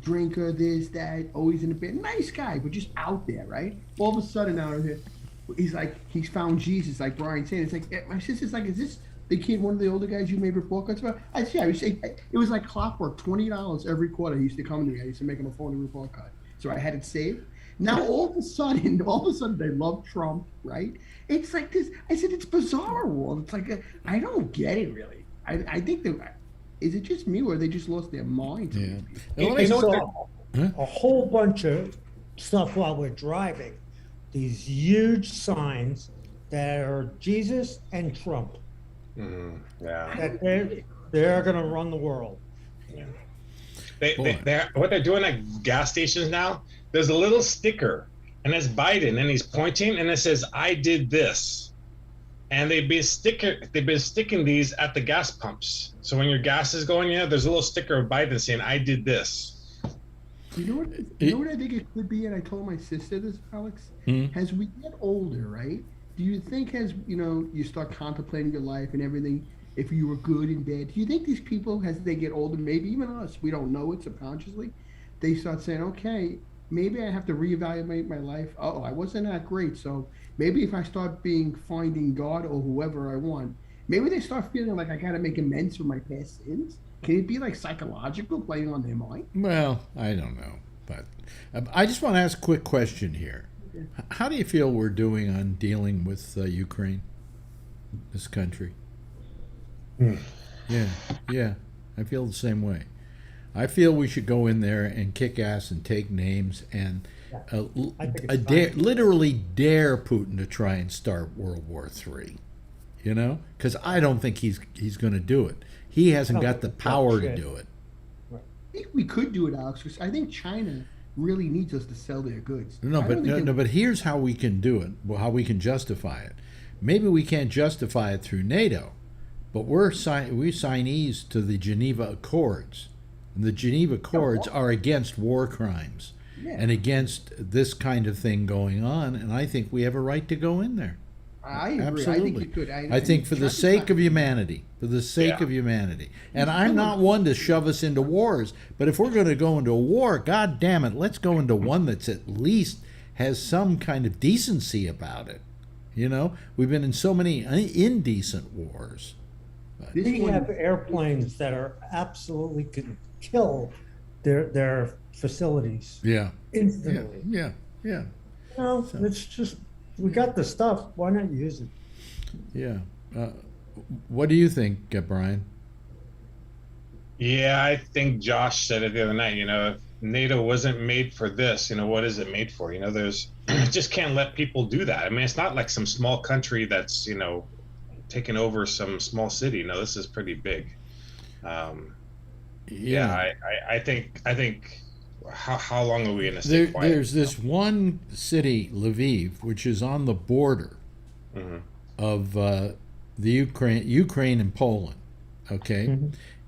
[SPEAKER 6] drinker, this, that, always in the bed. Nice guy, but just out there, right? All of a sudden now he's like, he's found Jesus, like Brian said. It's like, my sister's like, is this the kid, one of the older guys you made report cards about? I said, it was like clockwork, $20 every quarter. He used to come to me. I used to make him a phony report card. So I had it saved. Now all of a sudden they love Trump, right? It's like this. I said, it's bizarre world. It's like, I don't get it really. I think that, is it just me or they just lost their minds?
[SPEAKER 4] Yeah. A whole bunch of stuff while we're driving. These huge signs that are Jesus and Trump. That they're going to run the world.
[SPEAKER 8] Yeah. What they're doing at gas stations now, there's a little sticker, and it's Biden, and he's pointing, and it says, "I did this." And they've been sticking these at the gas pumps. So when your gas is going, there's a little sticker of Biden saying, "I did this."
[SPEAKER 6] You know what I think it could be, and I told my sister this, Alex. As we get older, right? Do you think as you start contemplating your life and everything, if you were good and bad, do you think these people, as they get older, maybe even us, we don't know it subconsciously, they start saying, okay, maybe I have to reevaluate my life. Oh, I wasn't that great, so maybe if I start finding God or whoever I want, maybe they start feeling like I got to make amends for my past sins. Can it be like psychological, playing on their mind?
[SPEAKER 2] Well, I don't know, but I just want to ask a quick question here. Okay. How do you feel we're doing on dealing with Ukraine, this country? Yeah, I feel the same way. I feel we should go in there and kick ass and take names and literally dare Putin to try and start World War III. You know, because I don't think he's going to do it. He hasn't got the power to do it.
[SPEAKER 6] I think we could do it, Alex. Because I think China really needs us to sell their goods.
[SPEAKER 2] But here's how we can do it. Well, how we can justify it. Maybe we can't justify it through NATO, but we're signees to the Geneva Accords, and the Geneva Accords are against war crimes and against this kind of thing going on. And I think we have a right to go in there.
[SPEAKER 6] I agree.
[SPEAKER 2] Absolutely.
[SPEAKER 6] I think you could.
[SPEAKER 2] I think for the sake of humanity, And I'm not one to shove us into wars, but if we're going to go into a war, God damn it, let's go into one that's at least has some kind of decency about it. You know, we've been in so many indecent wars.
[SPEAKER 4] We have airplanes that are absolutely could kill their facilities.
[SPEAKER 2] Yeah.
[SPEAKER 4] Instantly.
[SPEAKER 2] Yeah.
[SPEAKER 4] No, it's just. We got the stuff. Why not use it?
[SPEAKER 2] Yeah. What do you think, Brian?
[SPEAKER 8] Yeah, I think Josh said it the other night. You know, if NATO wasn't made for this, you know, what is it made for? You know, there's just can't let people do that. I mean, it's not like some small country that's, you know, taking over some small city. No, this is pretty big. I think. How long are we going to stay quiet?
[SPEAKER 2] There's this one city, Lviv, which is on the border of the Ukraine and Poland. Okay,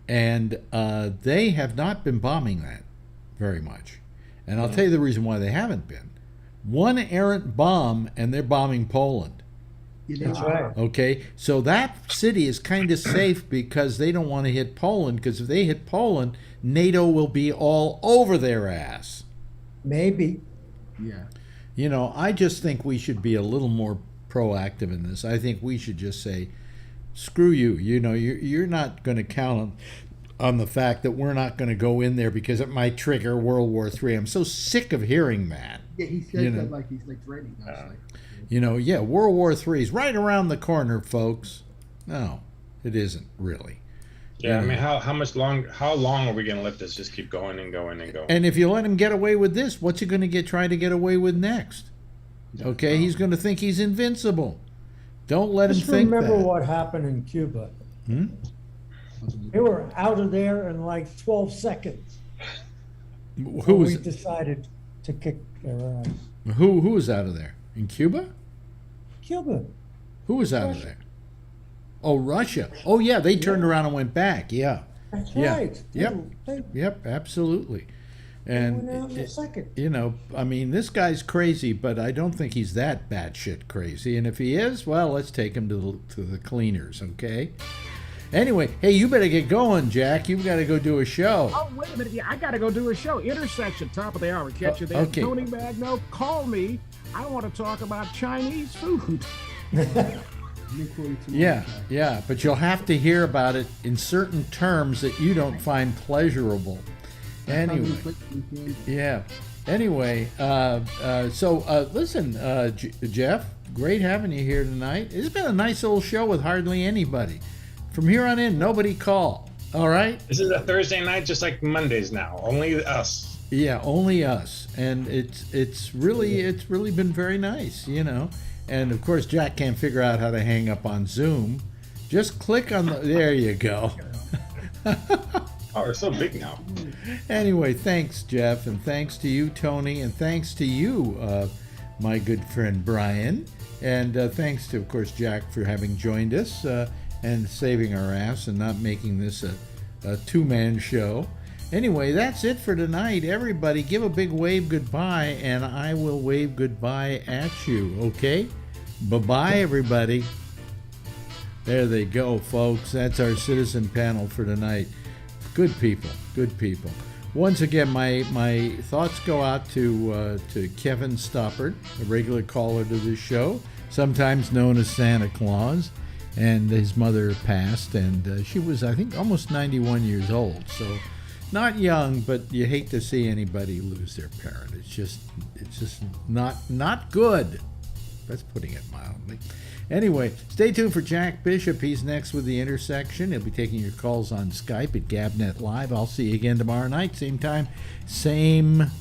[SPEAKER 2] and they have not been bombing that very much, and I'll tell you the reason why they haven't been. One errant bomb, and they're bombing Poland.
[SPEAKER 4] That's right.
[SPEAKER 2] Okay, so that city is kind of safe because they don't want to hit Poland, because if they hit Poland, NATO will be all over their ass.
[SPEAKER 4] Maybe.
[SPEAKER 6] Yeah.
[SPEAKER 2] You know, I just think we should be a little more proactive in this. I think we should just say, screw you. You know, you're not going to count on the fact that we're not going to go in there because it might trigger World War III. I'm so sick of hearing that.
[SPEAKER 6] Yeah, he says that like he's like threatening us.
[SPEAKER 2] You know, World War III is right around the corner, folks. No, it isn't really.
[SPEAKER 8] Yeah, I mean, how long are we going to let this just keep going and going and going?
[SPEAKER 2] And if you let him get away with this, what's he going to try to get away with next? Okay, he's going to think he's invincible. Don't let him think that.
[SPEAKER 4] Remember what happened in Cuba. They were out of there in like 12 seconds. We decided to kick their ass.
[SPEAKER 2] Who was out of there? In Cuba?
[SPEAKER 4] Cuba.
[SPEAKER 2] Who was out of there? Oh, Russia. Oh, yeah, they turned around and went back. Yeah.
[SPEAKER 4] That's right.
[SPEAKER 2] Yep, absolutely. And,
[SPEAKER 4] went out in a second.
[SPEAKER 2] You know, I mean, this guy's crazy, but I don't think he's that batshit crazy. And if he is, well, let's take him to the cleaners, okay? Anyway, hey, you better get going, Jack. You've got to go do a show.
[SPEAKER 7] Oh, wait a minute. Yeah, I got to go do a show. Intersection, top of the hour. Catch you there.
[SPEAKER 2] Okay.
[SPEAKER 7] Tony Magno, call me. I want to talk about Chinese food.
[SPEAKER 2] Yeah, but you'll have to hear about it in certain terms that you don't find pleasurable. Anyway, yeah. Anyway, listen, Jeff, great having you here tonight. It's been a nice little show with hardly anybody. From here on in, nobody call. All right?
[SPEAKER 8] This is a Thursday night, just like Mondays now. Only us.
[SPEAKER 2] Yeah, only us, and it's really been very nice, you know. And of course, Jack can't figure out how to hang up on Zoom. Just click on the. There you go.
[SPEAKER 8] Oh, we're so big now.
[SPEAKER 2] Anyway, thanks, Jeff, and thanks to you, Tony, and thanks to you, my good friend Brian, and thanks to, of course, Jack for having joined us and saving our ass and not making this a two-man show. Anyway, that's it for tonight. Everybody, give a big wave goodbye, and I will wave goodbye at you, okay? Bye-bye, everybody. There they go, folks. That's our citizen panel for tonight. Good people, good people. Once again, my thoughts go out to Kevin Stoppard, a regular caller to this show, sometimes known as Santa Claus, and his mother passed, and she was, I think, almost 91 years old, so not young, but you hate to see anybody lose their parent. It's just not good. That's putting it mildly. Anyway, stay tuned for Jack Bishop. He's next with The Intersection. He'll be taking your calls on Skype at GabNet Live. I'll see you again tomorrow night, same time, same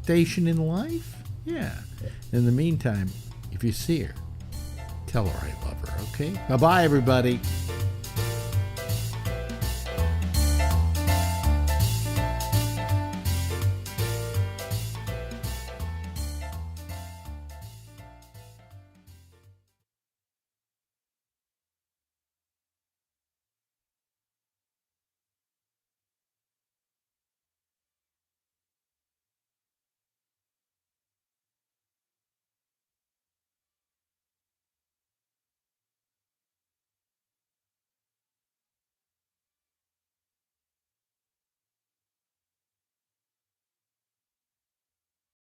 [SPEAKER 2] station in life. Yeah. In the meantime, if you see her, tell her I love her, okay? Bye-bye, everybody.